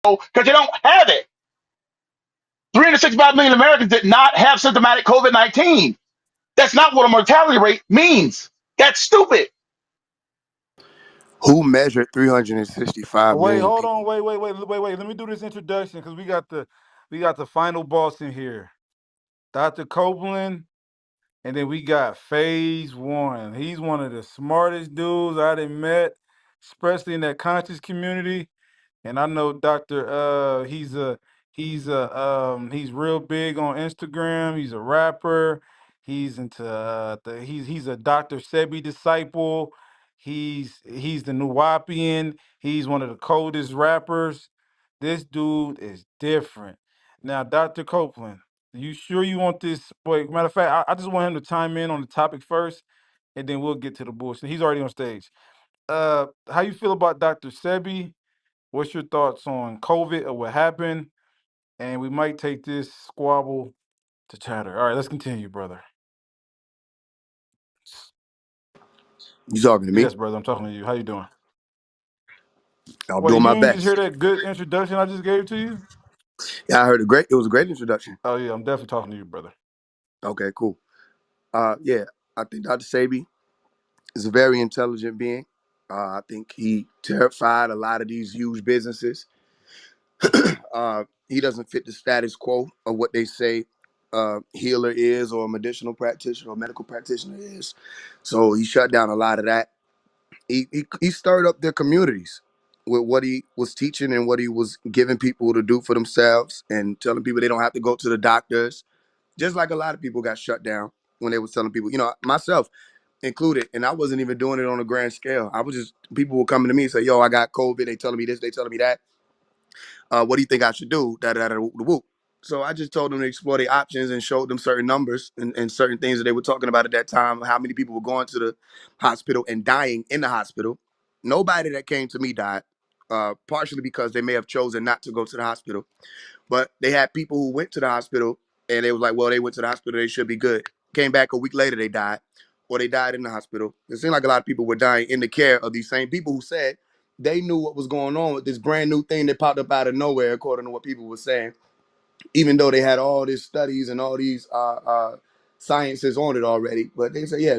because you don't have it. 365 million Americans did not have symptomatic COVID-19. That's not what a mortality rate means. That's stupid. Who measured 365 Wait, million hold on. people? Wait. Let me do this introduction because we got the final boss in here, Dr. Copeland, and then we got Phase One. He's one of the smartest dudes I done met, especially in that conscious community. And I know Doctor. He's real big on Instagram. He's a rapper. He's into he's a Doctor Sebi disciple. He's the Nuwapian. He's one of the coldest rappers. This dude is different. Now, Doctor Copeland, you sure you want this? Wait, matter of fact, I just want him to chime in on the topic first, and then we'll get to the bullshit. He's already on stage. How you feel about Doctor Sebi? What's your thoughts on COVID or what happened? And we might take this squabble to chatter. All right, let's continue, brother. You talking to me? Yes, brother, I'm talking to you. How you doing? I'm Wait, doing you my didn't just hear best. that good introduction I just gave to you? Yeah, I heard it was a great introduction. Oh yeah, I'm definitely talking to you, brother. Okay, cool. Yeah, I think Dr. Sabi is a very intelligent being. I think he terrified a lot of these huge businesses. He doesn't fit the status quo of what they say healer is or a medicinal practitioner or medical practitioner is. So he shut down a lot of that. He stirred up their communities with what he was teaching and what he was giving people to do for themselves and telling people they don't have to go to the doctors. Just like a lot of people got shut down when they was telling people, myself included, and I wasn't even doing it on a grand scale. I was just people were coming to me and say, "Yo, I got COVID." They telling me this, they telling me that. What do you think I should do? Da da da da whoop. So I just told them to explore the options and showed them certain numbers and certain things that they were talking about at that time. How many people were going to the hospital and dying in the hospital? Nobody that came to me died, partially because they may have chosen not to go to the hospital. But they had people who went to the hospital and they was like, well, they went to the hospital, they should be good. Came back a week later, they died, or they died in the hospital. It seemed like a lot of people were dying in the care of these same people who said they knew what was going on with this brand new thing that popped up out of nowhere, according to what people were saying, even though they had all these studies and all these sciences on it already. But they said, yeah,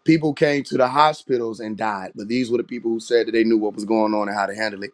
people came to the hospitals and died. But these were the people who said that they knew what was going on and how to handle it.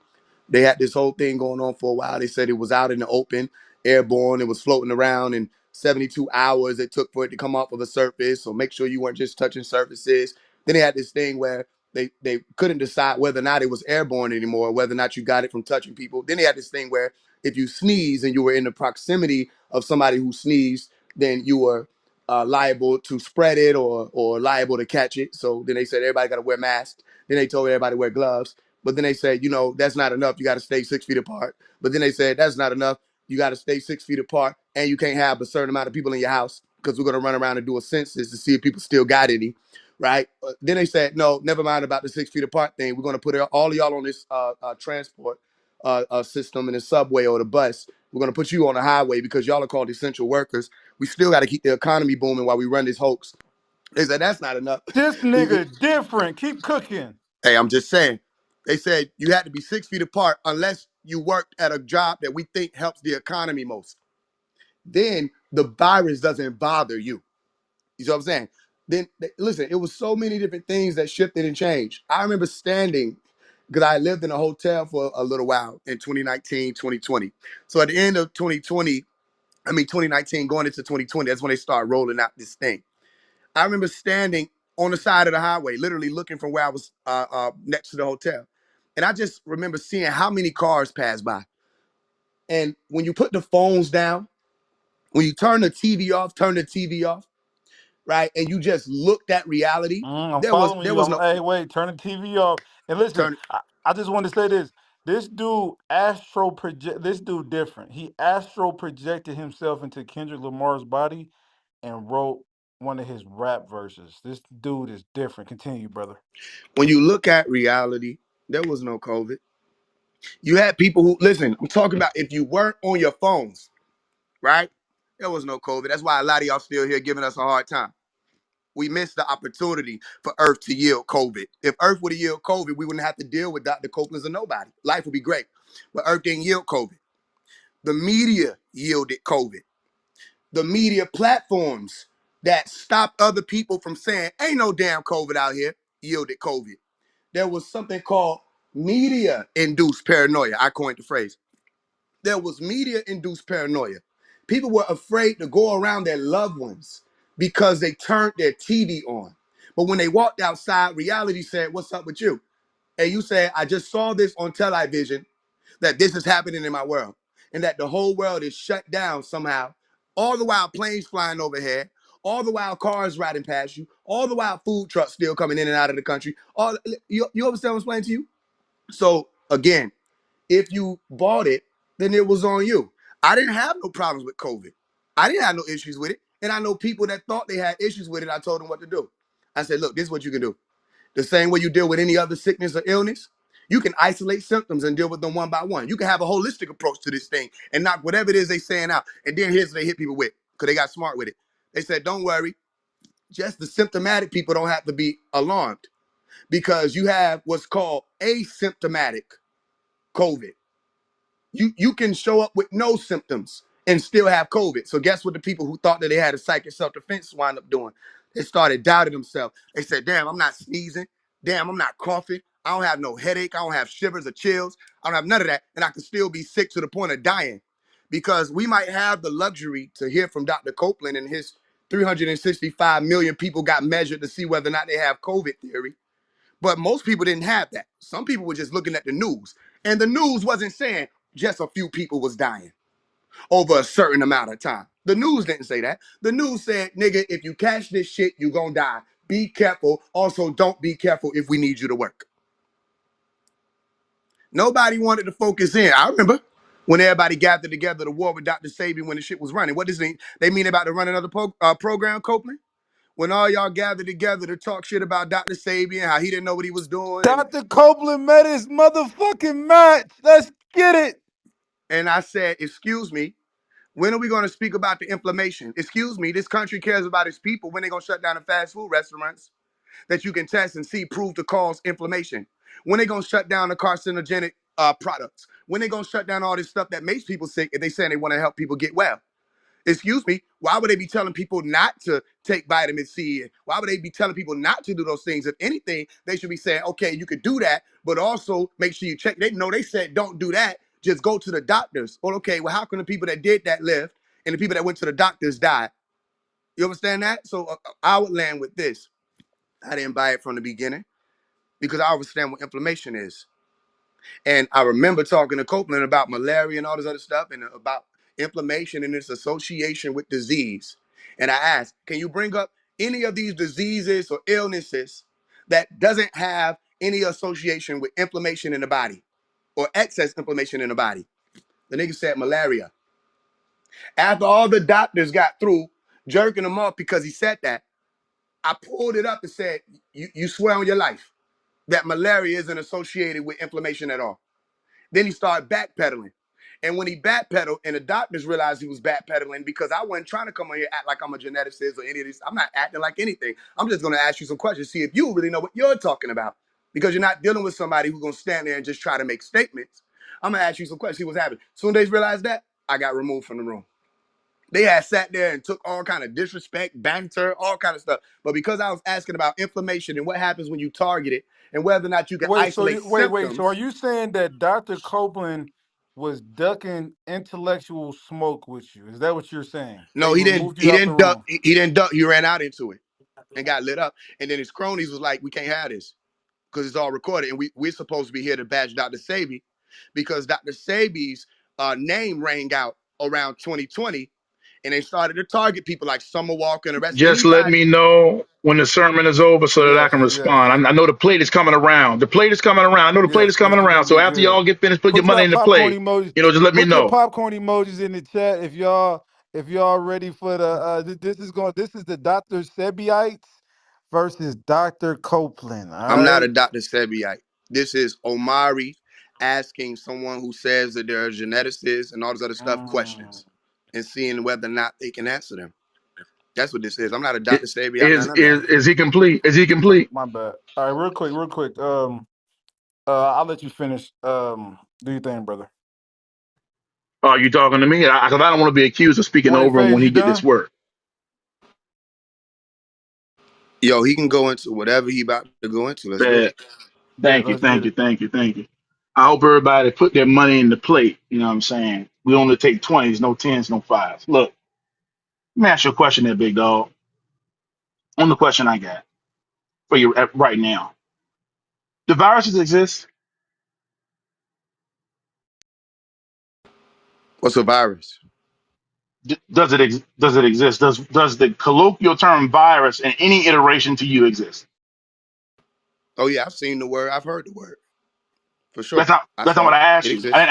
They had this whole thing going on for a while. They said it was out in the open, airborne. It was floating around in 72 hours it took for it to come off of the surface. So make sure you weren't just touching surfaces. Then they had this thing where they couldn't decide whether or not it was airborne anymore, whether or not you got it from touching people. Then they had this thing where if you sneeze and you were in the proximity of somebody who sneezed, then you were liable to spread it or liable to catch it. So then they said everybody got to wear masks. Then they told everybody to wear gloves. But then they said, that's not enough. You got to stay 6 feet apart. But then they said that's not enough. You got to stay 6 feet apart, and you can't have a certain amount of people in your house because we're gonna run around and do a census to see if people still got any. Right? Then they said, no, never mind about the 6 feet apart thing. We're gonna put all of y'all on this transport system in the subway or the bus. We're gonna put you on the highway because y'all are called essential workers. We still got to keep the economy booming while we run this hoax. They said that's not enough. This nigga different. Keep cooking. Hey, I'm just saying. They said you had to be 6 feet apart unless you worked at a job that we think helps the economy most. Then the virus doesn't bother you. You see what I'm saying? Then listen, it was so many different things that shifted and changed. I remember standing because I lived in a hotel for a little while in 2019, 2020. So at the end of 2019, going into 2020, that's when they started rolling out this thing. I remember standing on the side of the highway, literally looking from where I was next to the hotel. And I just remember seeing how many cars pass by. And when you put the phones down, when you turn the TV off, right? And you just looked at reality, I'm there was following there you. was no Hey, wait, turn the TV off. And listen, turn. I just want to say this. This dude astro project. This dude different. He astro projected himself into Kendrick Lamar's body and wrote one of his rap verses. This dude is different. Continue, brother. When you look at reality, there was no COVID. You had people who listen, I'm talking about if you weren't on your phones, right? There was no COVID. That's why a lot of y'all still here giving us a hard time. We missed the opportunity for Earth to yield COVID. If Earth would have yielded COVID, we wouldn't have to deal with Dr. Copeland's or nobody. Life would be great. But Earth didn't yield COVID. The media yielded COVID. The media platforms that stopped other people from saying, ain't no damn COVID out here, yielded COVID. There was something called media-induced paranoia. I coined the phrase. There was media-induced paranoia. People were afraid to go around their loved ones because they turned their TV on. But when they walked outside, reality said, what's up with you? And you said, I just saw this on television, that this is happening in my world, and that the whole world is shut down somehow, all the while planes flying overhead, all the while cars riding past you, all the while food trucks still coming in and out of the country. You understand what's playing to you? So again, if you bought it, then it was on you. I didn't have no problems with COVID. I didn't have no issues with it. And I know people that thought they had issues with it. I told them what to do. I said, look, this is what you can do. The same way you deal with any other sickness or illness, you can isolate symptoms and deal with them one by one. You can have a holistic approach to this thing and knock whatever it is they saying out. And then here's what they hit people with, because they got smart with it. They said, don't worry, just the symptomatic people don't have to be alarmed, because you have what's called asymptomatic COVID. You can show up with no symptoms and still have COVID. So guess what the people who thought that they had a psychic self-defense wind up doing? They started doubting themselves. They said, damn, I'm not sneezing. Damn, I'm not coughing. I don't have no headache. I don't have shivers or chills. I don't have none of that. And I can still be sick to the point of dying. Because we might have the luxury to hear from Dr. Copeland and his 365 million people got measured to see whether or not they have COVID theory. But most people didn't have that. Some people were just looking at the news. And the news wasn't saying just a few people was dying over a certain amount of time. The news didn't say that. The news said, nigga, if you catch this shit, you gonna die. Be careful. Also, don't be careful if we need you to work. Nobody wanted to focus in. I remember when everybody gathered together to war with Dr. Sabi when the shit was running. What does they mean about to run another program, Copeland? When all y'all gathered together to talk shit about Dr. Sabi and how he didn't know what he was doing. Dr. Copeland met his motherfucking match. Let's get it. And I said, excuse me, when are we going to speak about the inflammation? Excuse me, this country cares about its people. When they going to shut down the fast food restaurants that you can test and see prove to cause inflammation? When they going to shut down the carcinogenic products? When they going to shut down all this stuff that makes people sick if they say they want to help people get well? Excuse me, why would they be telling people not to take vitamin C? Why would they be telling people not to do those things? If anything, they should be saying, okay, you could do that, but also make sure you check. They know they said don't do that. Just go to the doctors. Well, okay, well, how can the people that did that live and the people that went to the doctors die? You understand that? So I would land with this. I didn't buy it from the beginning because I understand what inflammation is. And I remember talking to Copeland about malaria and all this other stuff and about inflammation and its association with disease. And I asked, can you bring up any of these diseases or illnesses that doesn't have any association with inflammation in the body or excess inflammation in the body? The nigga said malaria. After all the doctors got through jerking him off because he said that, I pulled it up and said, you swear on your life that malaria isn't associated with inflammation at all. Then he started backpedaling. And when he backpedaled, and the doctors realized he was backpedaling, because I wasn't trying to come on here act like I'm a geneticist or any of this. I'm not acting like anything. I'm just going to ask you some questions, see if you really know what you're talking about. Because you're not dealing with somebody who's going to stand there and just try to make statements. I'm going to ask you some questions, see what's happening. Soon as they realized that, I got removed from the room. They had sat there and took all kind of disrespect, banter, all kind of stuff. But because I was asking about inflammation and what happens when you target it and whether or not you can Wait, so isolate you wait. So are symptoms. you saying that Dr. Copeland was ducking intellectual smoke with you? Is that what you're saying? They No, he didn't. removed He you out the didn't duck. room. He didn't duck. He ran out into it and got lit up. And then his cronies was like, "We can't have this because it's all recorded, and we're supposed to be here to badge Dr. Sabi because Dr. Sabi's name rang out around 2020, and they started to target people like Summer Walker and the rest. Just let Anybody? me know when the sermon is over so that I Yes, can yes, respond. I know the plate is coming around. The plate is coming around. I know the plate is yes. coming This is around. gonna So be after good. y'all get finished, put your Put money your in the popcorn plate. emojis. Just let me Put your know. popcorn emojis in the chat if y'all ready for the this is the Dr. Sebiites versus Dr. Copeland. All I'm not a right. Dr. Sebiite. This is Omari asking someone who says that they're a geneticist and all this other stuff Mm. questions and seeing whether or not they can answer them. That's what this is. I'm not a I- Dr. Sabi. I'm not none of that. is he complete? Is he complete? My bad. All right, real quick. I'll let you finish. Do your thing, brother. Are you talking to me? Because I don't want to be accused of speaking Wait, over him Faze, when he you get this done? work. Yo, he can go into whatever he about to go into. Let's do it. That Bet. Let's get it. thank you. I hope everybody put their money in the plate. You know what I'm saying? We only take 20s, no 10s, no fives. Look, let me ask you a question there, big dog. On the question I got for you right now. Do viruses exist? What's a virus? Does it exist? Does the colloquial term virus in any iteration to you exist? Oh yeah, I've seen the word. I've heard the word for sure. I That's not said what it. I asked It you. exists.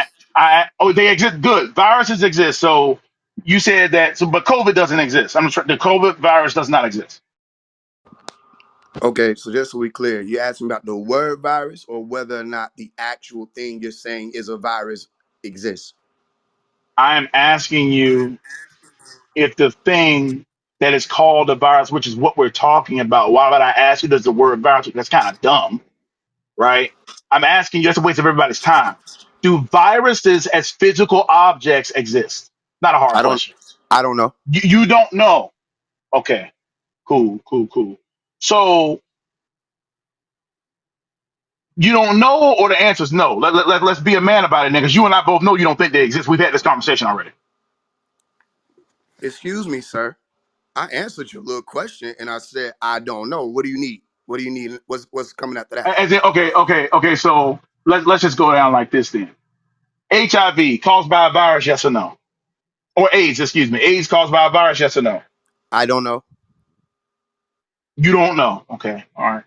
Oh, they exist. Good. Viruses exist. So you said that. So, but COVID doesn't exist. The COVID virus does not exist. Okay, so just so we clear, you asking about the word virus or whether or not the actual thing you're saying is a virus exists? I am asking you if the thing that is called a virus, which is what we're talking about, why would I ask you, does the word virus? That's kind of dumb, right? I'm asking you, that's a waste of everybody's time. Do viruses as physical objects exist? Not a hard I don't. question. I don't know. You don't know. Okay, cool. So you don't know, or the answer is no. Let's be a man about it, niggas. You and I both know you don't think they exist. We've had this conversation already. Excuse me, sir. I answered your little question and I said I don't know. What do you need? What do you need? What's coming after that? As in, okay. So let's just go down like this then. HIV caused by a virus, yes or no? Or AIDS, excuse me. AIDS caused by a virus, yes or no? I don't know. You don't know. Okay, all right.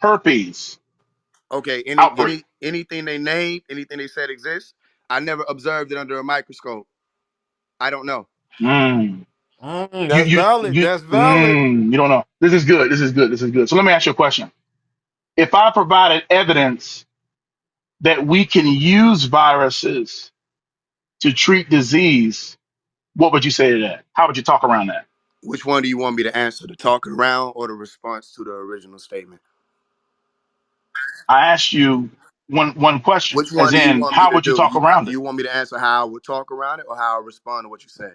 Herpes Okay, outbreak. anything they named, anything they said exists. I never observed it under a microscope. I don't know. Mm. You That's you valid. you That's valid. you don't know. This is good. This is good. So let me ask you a question. If I provided evidence that we can use viruses to treat disease, what would you say to that? How would you talk around that? Which one do you want me to answer? The talking around or the response to the original statement? I asked you one question, Which as one do you in, want me how to would you do? talk around Do it? you want me to answer how I would talk around it or how I respond to what you say?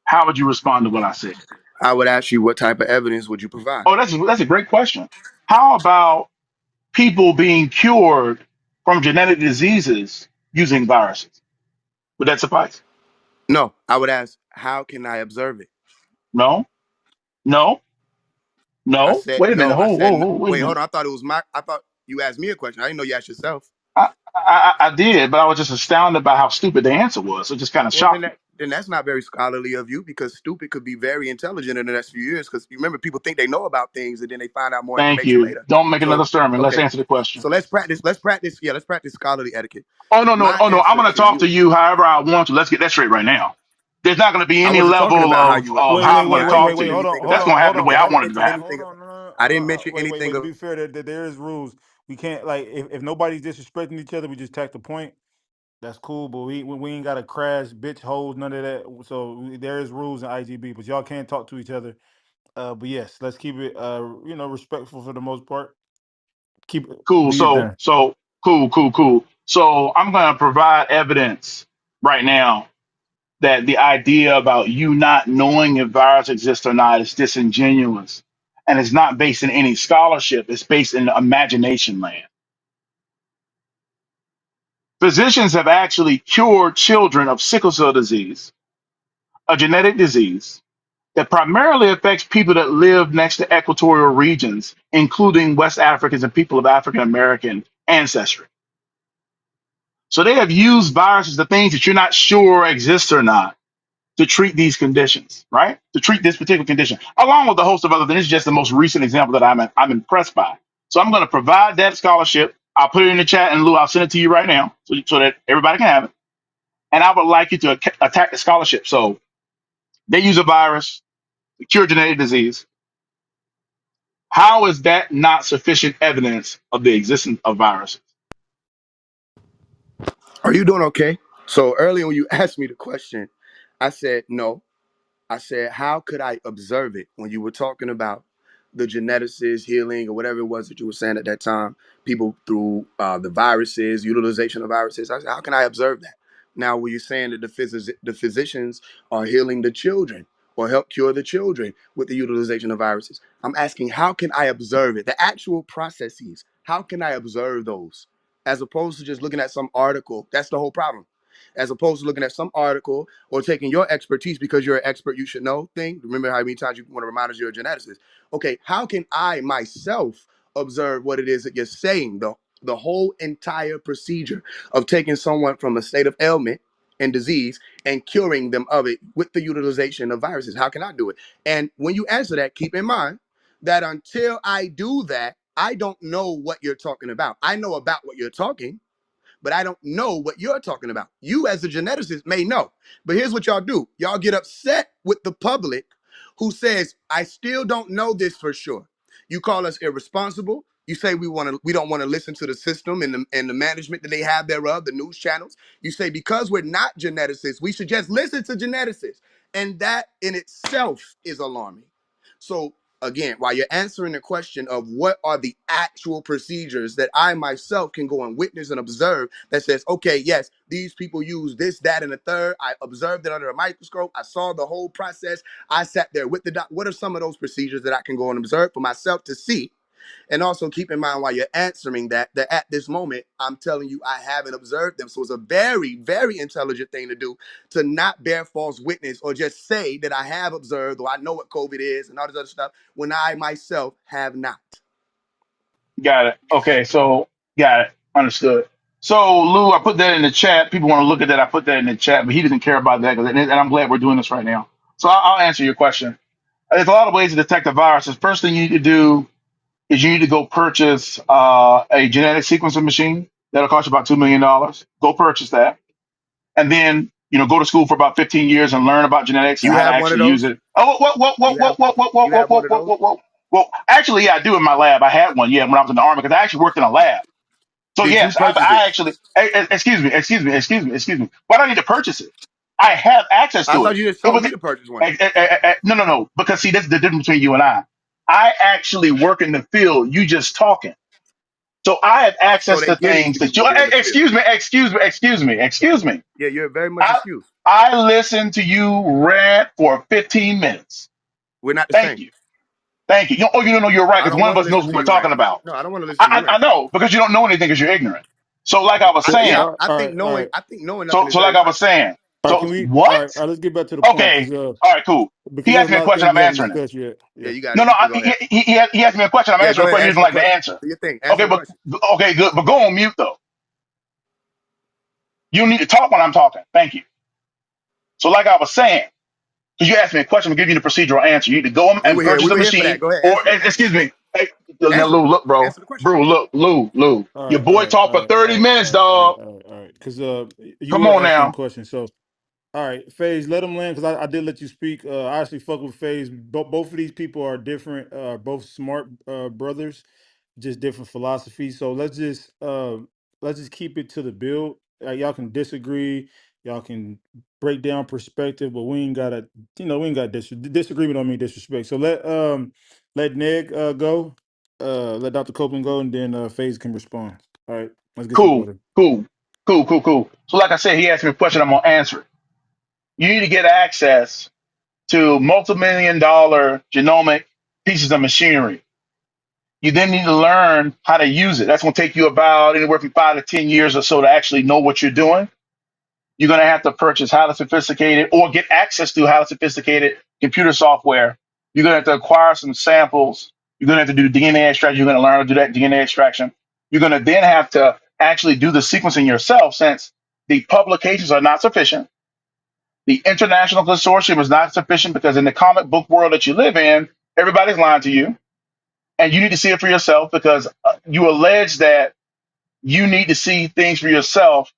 How would you respond to what I said? I would ask you what type of evidence would you provide? Oh, that's a great question. How about people being cured from genetic diseases using viruses? Would that suffice? No, I would ask how can I observe it? No, no, I no. said Wait a minute. no. I said Wait a wait, hold minute. on. I thought it was my. I thought you asked me a question. I didn't know you asked yourself. I did, but I was just astounded by how stupid the answer was. It just kind of Well, shocked me. then that's not very scholarly of you because stupid could be very intelligent in the next few years. Because you remember, people think they know about things and then they find out more Thank information you. later. Don't make So another sermon. Let's okay, answer the question. so let's practice. Let's practice. Yeah, let's practice scholarly etiquette. Oh no, no, My oh no. I'm answer gonna to talk to you, you however I want to. Let's get that straight right now. There's not gonna be I any wasn't talking level about how you would of Wait, how answer wait, I'm me. wait, gonna I wait, didn't wait, talk wait. to mention you. Hold on, anything hold That's about. on, gonna hold happen the on. way I I Wait, didn't want it mention to happen. anything. I didn't mention anything wait. To of. be fair, there is rules. We can't like if nobody's disrespecting each other, we just tack the point. That's cool, but we ain't got to crash, bitch, hoes, none of that. So there is rules in IGB, but y'all can't talk to each other. But yes, let's keep it respectful for the most part. Keep it. Cool. Do your So thing. so cool. So I'm gonna provide evidence right now that the idea about you not knowing if virus exists or not is disingenuous, and it's not based in any scholarship. It's based in imagination land. Physicians have actually cured children of sickle cell disease, a genetic disease that primarily affects people that live next to equatorial regions, including West Africans and people of African American ancestry. So they have used viruses, the things that you're not sure exist or not, to treat these conditions, right? To treat this particular condition, along with a host of other things. This is just the most recent example that I'm impressed by. So I'm going to provide that scholarship. I'll put it in the chat, and Lou, I'll send it to you right now so that everybody can have it. And I would like you to attack the scholarship. So they use a virus to cure genetic disease. How is that not sufficient evidence of the existence of viruses? Are you doing okay? So earlier when you asked me the question, I said no. I said, how could I observe it when you were talking about the geneticists healing or whatever it was that you were saying at that time, people through the viruses, utilization of viruses. I said, how can I observe that? Now, were you saying that the physicians are healing the children or help cure the children with the utilization of viruses? I'm asking, how can I observe it? The actual processes, how can I observe those? As opposed to just looking at some article. That's the whole problem. As opposed to looking at some article or taking your expertise because you're an expert, you should know thing. Remember how many times you want to remind us you're a geneticist. Okay, how can I myself observe what it is that you're saying? The whole entire procedure of taking someone from a state of ailment and disease and curing them of it with the utilization of viruses. How can I do it? And when you answer that, keep in mind that until I do that, I don't know what you're talking about. I know about what you're talking, but I don't know what you're talking about. You, as a geneticist, may know. But here's what y'all do: y'all get upset with the public who says, I still don't know this for sure. You call us irresponsible. You say we don't want to listen to the system and the management that they have thereof, the news channels. You say because we're not geneticists, we should just listen to geneticists. And that in itself is alarming. So again, while you're answering the question of what are the actual procedures that I myself can go and witness and observe that says, okay, yes, these people use this, that, and the third. I observed it under a microscope. I saw the whole process. I sat there with the doc. What are some of those procedures that I can go and observe for myself to see? And also keep in mind while you're answering that at this moment, I'm telling you, I haven't observed them. So it's a very, very intelligent thing to do to not bear false witness or just say that I have observed or I know what COVID is and all this other stuff when I myself have not. Got it. Okay, so got it. Understood. So Lou, I put that in the chat. People want to look at that. I put that in the chat, but he doesn't care about that, and I'm glad we're doing this right now. So I'll answer your question. There's a lot of ways to detect a virus. The first thing you need to do is you need to go purchase a genetic sequencing machine. That'll cost you about $2 million. Go purchase that, and then go to school for about 15 years and learn about genetics and You how to have one of actually use those? it. Oh, whoa, whoa, whoa, You whoa, have whoa, whoa, whoa, you whoa, have whoa, one of whoa, those? whoa, whoa. Well, actually, yeah, I do in my lab. I had one, yeah, when I was in the army because I actually worked in a lab. So Did you yes, purchase it? I actually. Excuse me. Why do I need to purchase it? I have access I to thought it. you just It told was me to purchase one. no, no, no. Because see, that's the difference between you and I. I actually work in the field. You just talking. So I have So access they to give it things to you that you. working in the field. Excuse me. Yeah, you're very much I excused. I listened to you rant for 15 minutes. We're not the Thank same. you. Thank you. Oh, you don't know you're right I because don't one of want to us knows listen what to we're you rant. talking about. No, I don't want to listen to you I rant. know because you don't know anything because you're ignorant. So like I was I Yeah, think saying. I think all knowing right, nothing So is like very I was valuable. saying. all right. So Can we? what? All right. Let's get back to the point, Okay. because All right. Cool. He there's asked a me a lot of question. things I'm we haven't answering it. discussed yet. Yeah, Yeah. you got it. No, no. You can go ahead. He asked me a question. I'm Yeah, go answering a ahead. question. He Answer doesn't the like the question. answer. Do your thing. Answer Okay, the question. okay, good. But go on mute though. You don't need to talk when I'm talking. Thank you. So like I was saying, because you asked me a question, I'm giving you the procedural answer. You need to go We and were here. purchase We a were here for that. machine, Go ahead. or Answer it. Answer it. excuse me. Hey, now Answer it. Lou, look, bro, Answer the question. bro, Lou. All Your right. boy talked for 30 minutes, dog. All right. Because you Come were on asking a now. question. So, all right, Faze, let him land because I did let you speak. I actually fuck with Faze. Both of these people are different. Both smart brothers, just different philosophies. So let's just keep it to the build. Y'all can disagree. Y'all can break down perspective, but we ain't gotta. We ain't got disagreement on me disrespect. So let Neg go. Let Dr. Copeland go, and then Faze can respond. All right, let's get to the Cool, building. cool, cool. So like I said, he asked me a question. I'm gonna answer it. You need to get access to multi-million dollar genomic pieces of machinery. You then need to learn how to use it. That's going to take you about anywhere from 5 to 10 years or so to actually know what you're doing. You're going to have to purchase highly sophisticated or get access to highly sophisticated computer software. You're going to have to acquire some samples. You're going to have to do DNA extraction. You're going to learn how to do that DNA extraction. You're going to then have to actually do the sequencing yourself since the publications are not sufficient. The international consortium is not sufficient because in the comic book world that you live in, everybody's lying to you. And you need to see it for yourself because you allege that you need to see things for yourself.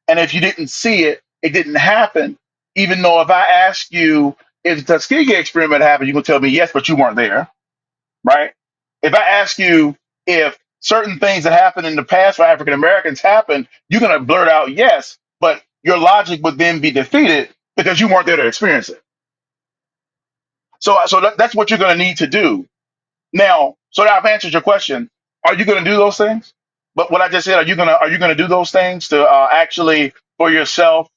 And if you didn't see it, it didn't happen. Even though if I ask you if the Tuskegee experiment happened, you can tell me yes, but you weren't there, right? If I ask you if certain things that happened in the past for African Americans happened, you're going to blurt out yes, but your logic would then be defeated because you weren't there to experience it. That's what you're going to need to do. Now, so that I've answered your question. Are you going to do those things? But what I just said, are you gonna do those things to actually for yourself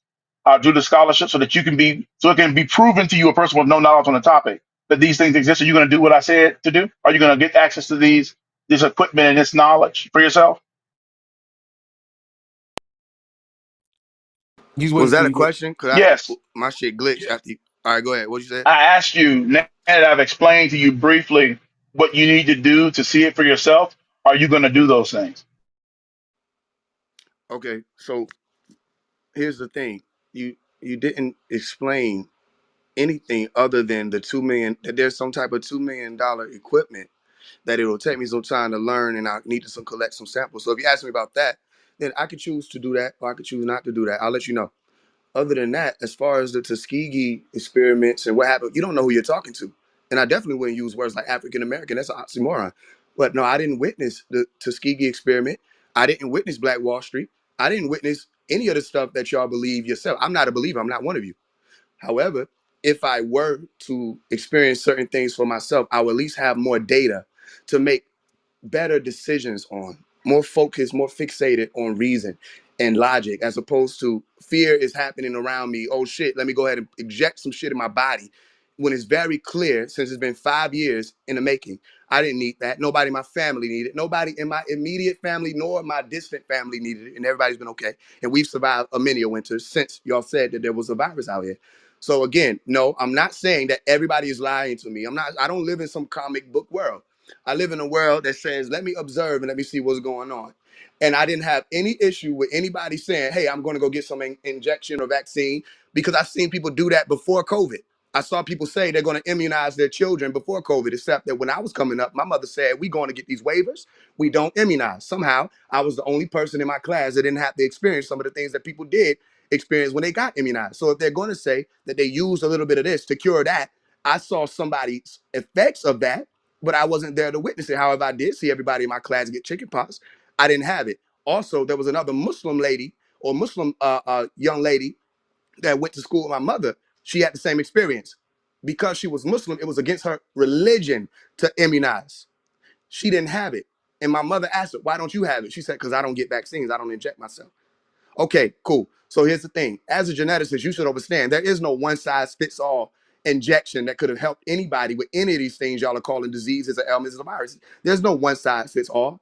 do the scholarship so that you can be so it can be proven to you, a person with no knowledge on the topic, that these things exist? Are you going to do what I said to do? Are you going to get access to this equipment and this knowledge for yourself? He's Was waiting for that a you to. question? Cause Yes. my shit glitched after. All right, go ahead. What you said? I asked you now that I've explained to you briefly what you need to do to see it for yourself. Are you going to do those things? Okay, so here's the thing. You didn't explain anything other than the 2 million. That there's some type of $2 million equipment that it'll take me some time to learn, and I need to some collect some samples. So if you ask me about that, then I could choose to do that, or I could choose not to do that. I'll let you know. Other than that, as far as the Tuskegee experiments and what happened, you don't know who you're talking to. And I definitely wouldn't use words like African American. That's an oxymoron. But no, I didn't witness the Tuskegee experiment. I didn't witness Black Wall Street. I didn't witness any of the stuff that y'all believe yourself. I'm not a believer. I'm not one of you. However, if I were to experience certain things for myself, I would at least have more data to make better decisions on, more focused, more fixated on reason and logic, as opposed to fear is happening around me. Oh shit, let me go ahead and inject some shit in my body. When it's very clear, since it's been 5 years in the making, I didn't need that. Nobody in my family needed it. Nobody in my immediate family nor my distant family needed it. And everybody's been okay. And we've survived a many a winter since y'all said that there was a virus out here. So again, no, I'm not saying that everybody is lying to me. I don't live in some comic book world. I live in a world that says, let me observe and let me see what's going on. And I didn't have any issue with anybody saying, hey, I'm going to go get some injection or vaccine, because I've seen people do that before COVID. I saw people say they're going to immunize their children before COVID, except that when I was coming up, my mother said, we going to get these waivers. We don't immunize. Somehow, I was the only person in my class that didn't have to experience some of the things that people did experience when they got immunized. So if they're going to say that they used a little bit of this to cure that, I saw somebody's effects of that, but I wasn't there to witness it. However, I did see everybody in my class get chickenpox. I didn't have it. Also, there was another Muslim lady or Muslim young lady that went to school with my mother. She had the same experience. Because she was Muslim, it was against her religion to immunize. She didn't have it. And my mother asked her, why don't you have it? She said, because I don't get vaccines. I don't inject myself. Okay, cool. So here's the thing. As a geneticist, you should understand there is no one size fits all injection that could have helped anybody with any of these things y'all are calling diseases or ailments or viruses. There's no one size fits all.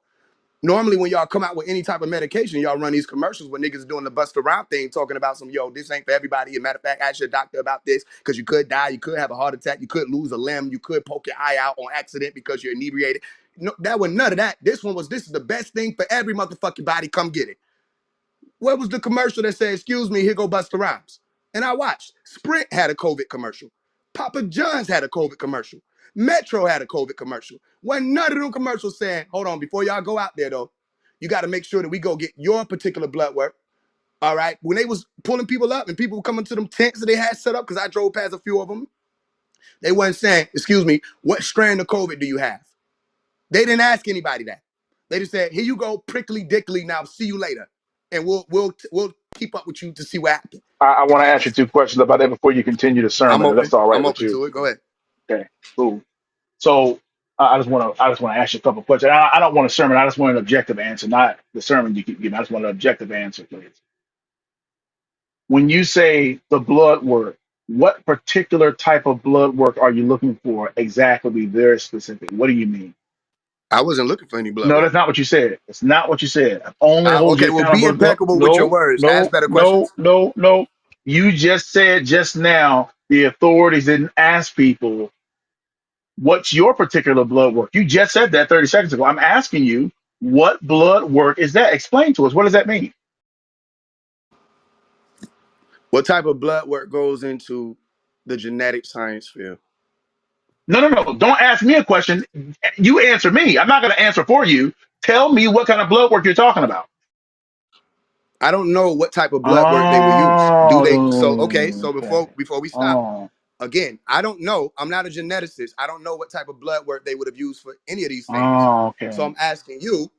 Normally, when y'all come out with any type of medication, y'all run these commercials when niggas doing the bust around thing, talking about some, yo, this ain't for everybody. As a matter of fact, ask your doctor about this, because you could die, you could have a heart attack, you could lose a limb, you could poke your eye out on accident because you're inebriated. No, that was none of that. This is the best thing for every motherfucking body. Come get it. What was the commercial that said, excuse me, here go Busta Rhymes? And I watched. Sprint had a COVID commercial. Papa John's had a COVID commercial. Metro had a COVID commercial. When none of them commercials saying, hold on, before y'all go out there though, you got to make sure that we go get your particular blood work. All right. When they was pulling people up and people were coming to them tents that they had set up, because I drove past a few of them, they wasn't saying, excuse me, what strand of COVID do you have? They didn't ask anybody that. They just said, "Here you go, prickly dickly. Now see you later, and we'll keep up with you to see what happens." I want to ask you two questions about that before you continue the I'm sermon, if open. that's all right I'm with open you. to it. Go ahead. Okay, cool. So I just want to ask you a couple of questions. I don't want a sermon. I just want an objective answer, not the sermon you keep giving. I just want an objective answer, please. When you say the blood work, what particular type of blood work are you looking for exactly? Be very specific. What do you mean? I wasn't looking for any blood No, work. that's not what you said. It's not what you said. I only hold you Okay, well, be accountable. No, impeccable with your no, words. Ask no, better no, questions. no, no. You just said just now the authorities didn't ask people what's your particular blood work. You just said that 30 seconds ago. I'm asking you, what blood work is that? Explain to us. What does that mean? What type of blood work goes into the genetic science field? No, no, no. Don't ask me a question. You answer me. I'm not going to answer for you. Tell me what kind of blood work you're talking about. I don't know what type of blood work they will use. Do they? So okay. Oh, So okay. before we stop, Oh, again, I don't know. I'm not a geneticist. I don't know what type of blood work they would have used for any of these things. oh, So okay. I'm asking you,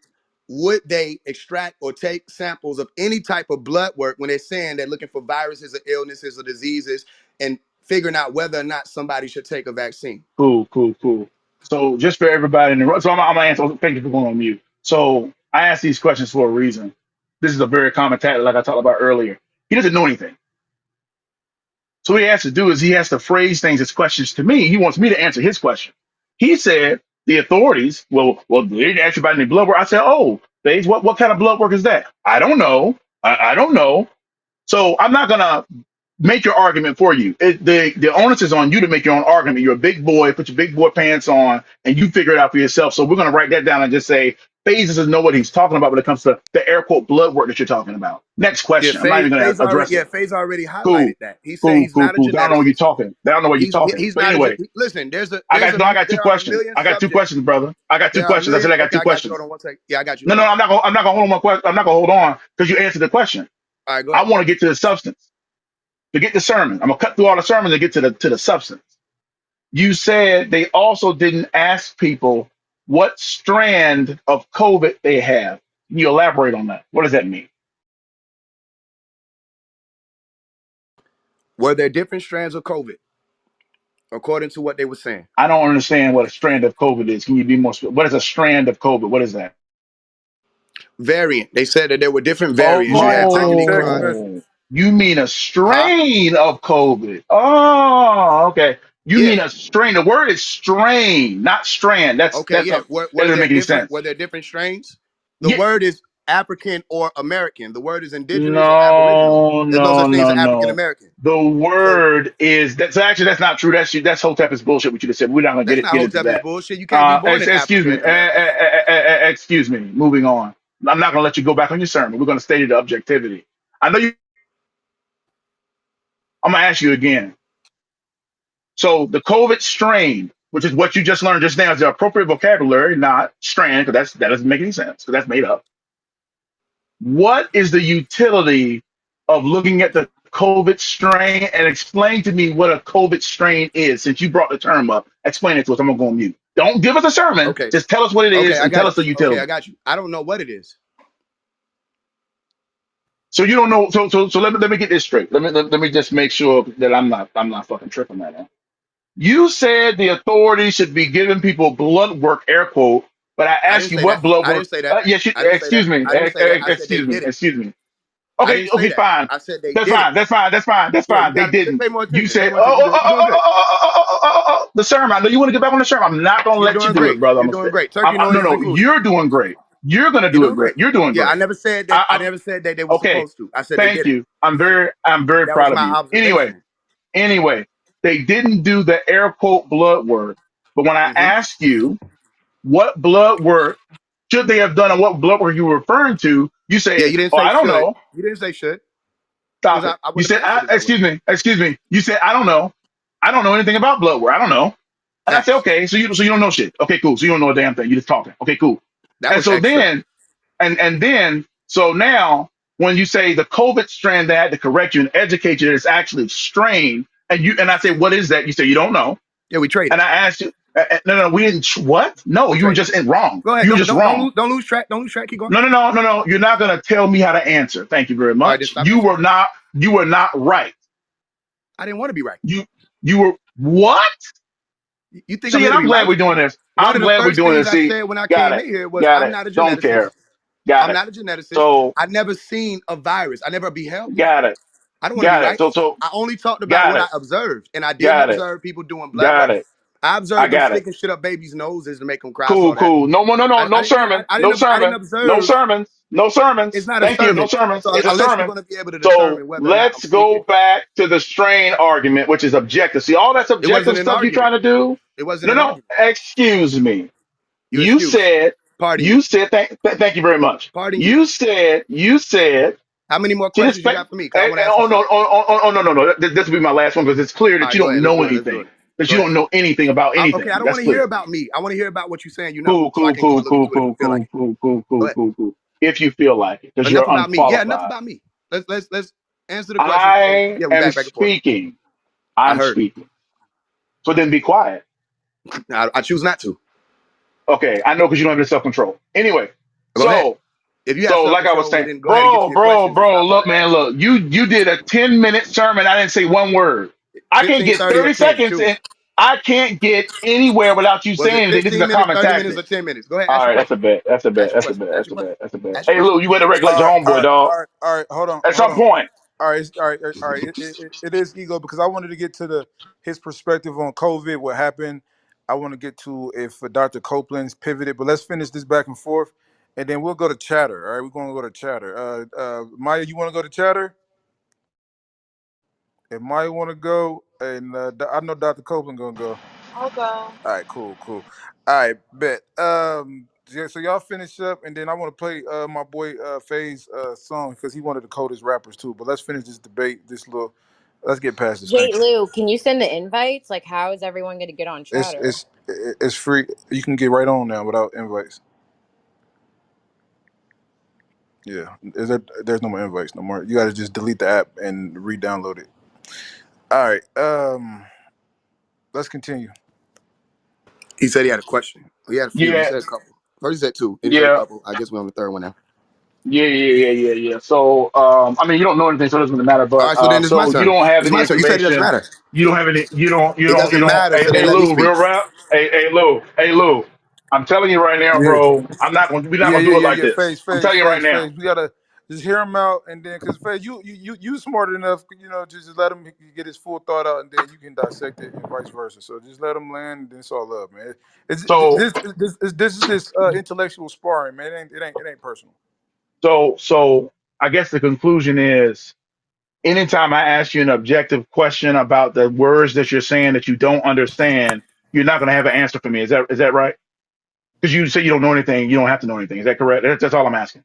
would they extract or take samples of any type of blood work when they're saying they're looking for viruses or illnesses or diseases and figuring out whether or not somebody should take a vaccine. Cool, cool, cool. So just for everybody in the room, so I'm gonna answer. Thank you for going on mute. So I ask these questions for a reason. This is a very common tactic, like I talked about earlier. He doesn't know anything. So what he has to do is he has to phrase things as questions to me. He wants me to answer his question. He said the authorities, well, they didn't ask you about any blood work. I said, oh, Faise, what kind of blood work is that? I don't know. I don't know. So I'm not gonna make your argument for you. The onus is on you to make your own argument. You're a big boy, put your big boy pants on, and you figure it out for yourself. So we're gonna write that down and just say Faze doesn't know what he's talking about when it comes to the air quote blood work that you're talking about. Next Yeah, question. I'm not even gonna Faze already. address Yeah, it. Faze already Cool, highlighted that. He said cool, he's cool, not a cool. They don't know what you're geneticist. talking. They don't know what you're talking. He's But not a. anyway, Listen, I got two there are a questions. million I got two subjects. questions, brother. I got two There are a questions. I said million. I got Okay, two I got you. Hold questions. on one second. Yeah, I got you. No, Go no, ahead. I'm not gonna hold on my question. I'm not gonna hold on because you answered the question. All right, go I ahead. want to get to the substance. To get the sermon, I'm gonna cut through all the sermons and get to the substance. You said they also didn't ask people what strand of COVID they have. Can you elaborate on that? What does that mean? Were there different strands of COVID according to what they were saying? I don't understand what a strand of COVID is. Can you be more specific? What is a strand of COVID? What is that? Variant. They said that there were different variants. You had Omicron. Oh, you mean a Huh? strain of COVID. Oh, okay. You Yeah. mean a strain. The word is strain, not strand. Okay. That's Yeah. a, that doesn't make any sense. Were there different strains? The Yeah. word is African or American. The word is indigenous or aboriginal. No, There's no no, such thing as no, an African no. American. The So word is that's actually that's not true. That's Hotep is bullshit. What you just said. We're not gonna that's not get into Hotep is that. bullshit. You can't be born in Excuse Africa me. and America. Excuse me. Moving on. I'm not gonna let you go back on your sermon. We're gonna stay to the objectivity. I know you. I'm gonna ask you again. So the COVID strain, which is what you just learned just now, is the appropriate vocabulary, not strand, because that doesn't make any sense because that's made up. What is the utility of looking at the COVID strain and explain to me what a COVID strain is? Since you brought the term up, explain it to us. I'm gonna go on mute. Don't give us a sermon. Okay. Just tell us what it Okay, is I and tell got us the you. Okay, I utility. got you. I don't know what it is. So you don't know. So let me get this straight. Let me just make sure that I'm not fucking tripping that out. You said the authorities should be giving people blood work, air quote. But I I asked didn't you say what that. blood I work. didn't say that. Yes, I didn't say that. excuse me. I didn't say that. I said they Excuse me. did it. Excuse me. I Okay, didn't say okay, that. fine. I said they That's did it. fine. That's fine. That's fine. That's Yeah, you fine. They got to didn't. pay more You attention. Pay said, more attention. You're doing great. the sermon. I know you want to get back on the sermon. I'm not going to You're let you doing do it, great. brother. You're doing great. Turkey No, noise is no. included. You're doing great. You're going to You're do it doing great. great. You're doing Yeah, I great. never said that. I never said that they were Okay. supposed to. I said they Thank did it. you. I'm very That was proud of my you. Anyway, observation. they didn't do the air quote blood work. But when I Hmm. asked you what blood work should they have done and what blood work you were referring to, you Yeah, said, you didn't oh, say I don't should. know. You didn't say should because Stop it. I You wouldn't said, have answered it that way. excuse me. You said, I don't know. I don't know anything about blood work. I don't know. And I said, Next. okay, so you don't know shit. Okay, cool. So you don't know a damn thing. You just talking. Okay, cool. That And was so extra. then, so now when you say the COVID strand that had to correct you and educate you, that it's actually strain, and I say, what is that? You say you don't know. Yeah, we traded. And I asked you, no, we didn't. What? No, We you were traded. just in wrong. Go ahead. You were just wrong. Don't lose track. Don't lose track. Keep going. No. You're not gonna tell me how to answer. Thank you very All right, then much. stop answering. You were not right. I didn't want to be right. You you were what? You think I'm See, here and to I'm be glad right? we're doing this. One I'm of the glad we're first doing things this. I See, said when I got came it, in here was got I'm it. not a Don't geneticist. care. Got I'm it. not a geneticist. So I never seen a virus. I never beheld one. got it. I don't want to be Got it. right. So I only talked about got what I it. observed, and I didn't Got it. observe people doing blood Got work. it. I I observed them got it. sticking shit up babies' noses to make them cry. I saw Cool, that. cool. No more, no sermon. No I didn't sermon. No observe. sermons. No It's sermons. not a Thank you. No sermon. sermons. So It's a unless you're sermon. going to be able to So determine whether or not I'm let's speaking, go back to the strain argument, which is objective. See, all that it wasn't subjective an stuff you're argument. trying to do. It wasn't No, an no. argument. Excuse me. You You excuse. said, Pardon you. thank you very much. Pardon you. You said, How many more see this, questions you got for me? Because I want to ask you oh, no, something. no. This will be my last one because it's clear All that right, you go don't ahead. Let's know do it. Let's do anything, it. that Go you ahead. don't know anything about Okay, anything. I don't That's want to hear clear. about me. I want to hear about what you're saying you know, Cool, so I cool, can go cool, and look cool, into it if I cool, feel like cool, it. cool, cool, Go cool, ahead. cool, cool. If you feel like it, because Enough you're about me. Yeah, enough unqualified. about me. Let's answer the question. I Yeah, we am back and forth. speaking. I I'm heard. speaking. So then be quiet. I choose not to. Okay, I know because you don't have any self control. Anyway, Go ahead. so If you have so self like I was control, well saying, then go ahead and get to your questions and bro, stop all look, the man, action. look, you did a 10-minute sermon. I didn't say one word. I can't 15, get 30, or 30 10. seconds Choose. and I can't get anywhere without you Was it saying anything. This is 15 a minutes, common 30 minutes, tactic. or 10 minutes? Go ahead, All ask your right, that's a question. bet. That's a bet. Ask your That's a question. bet. Ask That's your a question. bet. That's a bet. Ask your Hey, question. Lou, you better regulate All your right, all homeboy, right, dog. all right, all right. Hold on, At hold some on. point. All right, all right, all right. It is ego because I wanted to get to his perspective on COVID, what happened. I want to get to if Dr. Copeland's pivoted, but let's finish this back and forth, and then we'll go to chatter. All right, we're going to go to chatter. Maya, you want to go to chatter? If Maya want to go, and I know Dr. Copeland gonna go. I'll go. All right, cool, cool. All right, bet. Yeah, so y'all finish up, and then I want to play my boy Faise song because he one of the coldest rappers too. But let's finish this debate. Let's get past this. Thank Wait, you. Lou, can you send the invites? Like, how is everyone going to get on It's Chatter? it's it's free. You can get right on now without invites. Yeah, there's no more invites no more. You got to just delete the app and re-download it. All right. Let's continue. He said he had a question. He had a few. He Yeah, said a couple. First he said two. Then he said a yeah, couple. I guess we're on the third one now. yeah. So, I mean, you don't know anything, so it doesn't really matter. All But right, so then it's my so you turn. don't have It's any my turn. You said it doesn't information. matter. You don't have any. It You doesn't don't. matter, so then Hey, let me Lou, speak. real rap. Hey, Lou. I'm telling you right now, Yeah. bro. We're not Yeah, gonna yeah, do it yeah, like yeah. this. Face, I'm face, telling you right face, now. face. We gotta just hear him out, and then because face, you smart enough, just let him get his full thought out, and then you can dissect it, and vice versa. So just let him land, and then it's all love, man. It's So, this is this intellectual sparring, man. It ain't personal. so I guess the conclusion is, anytime I ask you an objective question about the words that you're saying that you don't understand, you're not gonna have an answer for me. Is that right? Because you say you don't know anything, you don't have to know anything. Is that correct? That's all I'm asking.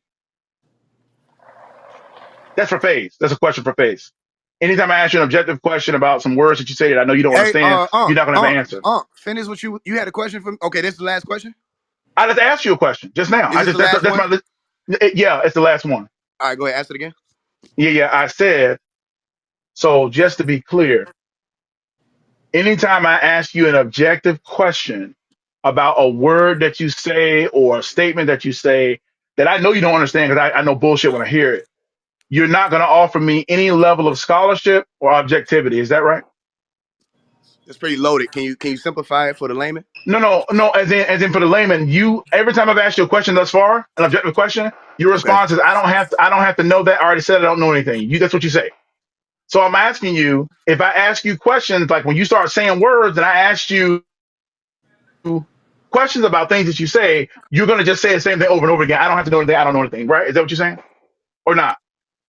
That's for Faith. That's a question for Faith. Anytime I ask you an objective question about some words that you say that I know you don't Hey, understand, you're not going to have an answer. finish what you had a question for me. Okay, this is the last question. I just asked you a question just now. Is I this just the last that's one? my yeah. It's the last one. All right, go ahead. Ask it again. Yeah. I said so. Just to be clear, anytime I ask you an objective question about a word that you say or a statement that you say that I know you don't understand because I know bullshit when I hear it, you're not going to offer me any level of scholarship or objectivity. Is that right? It's pretty loaded. Can you simplify it for the layman? No. As in for the layman, you every time I've asked you a question thus far, an objective question, your Okay. response is I don't have to know that. I already said I don't know anything. That's what you say. So I'm asking you, if I ask you questions like when you start saying words and I asked you questions about things that you say, you're gonna just say the same thing over and over again. I don't have to know anything, I don't know anything, right? Is that what you're saying? Or not?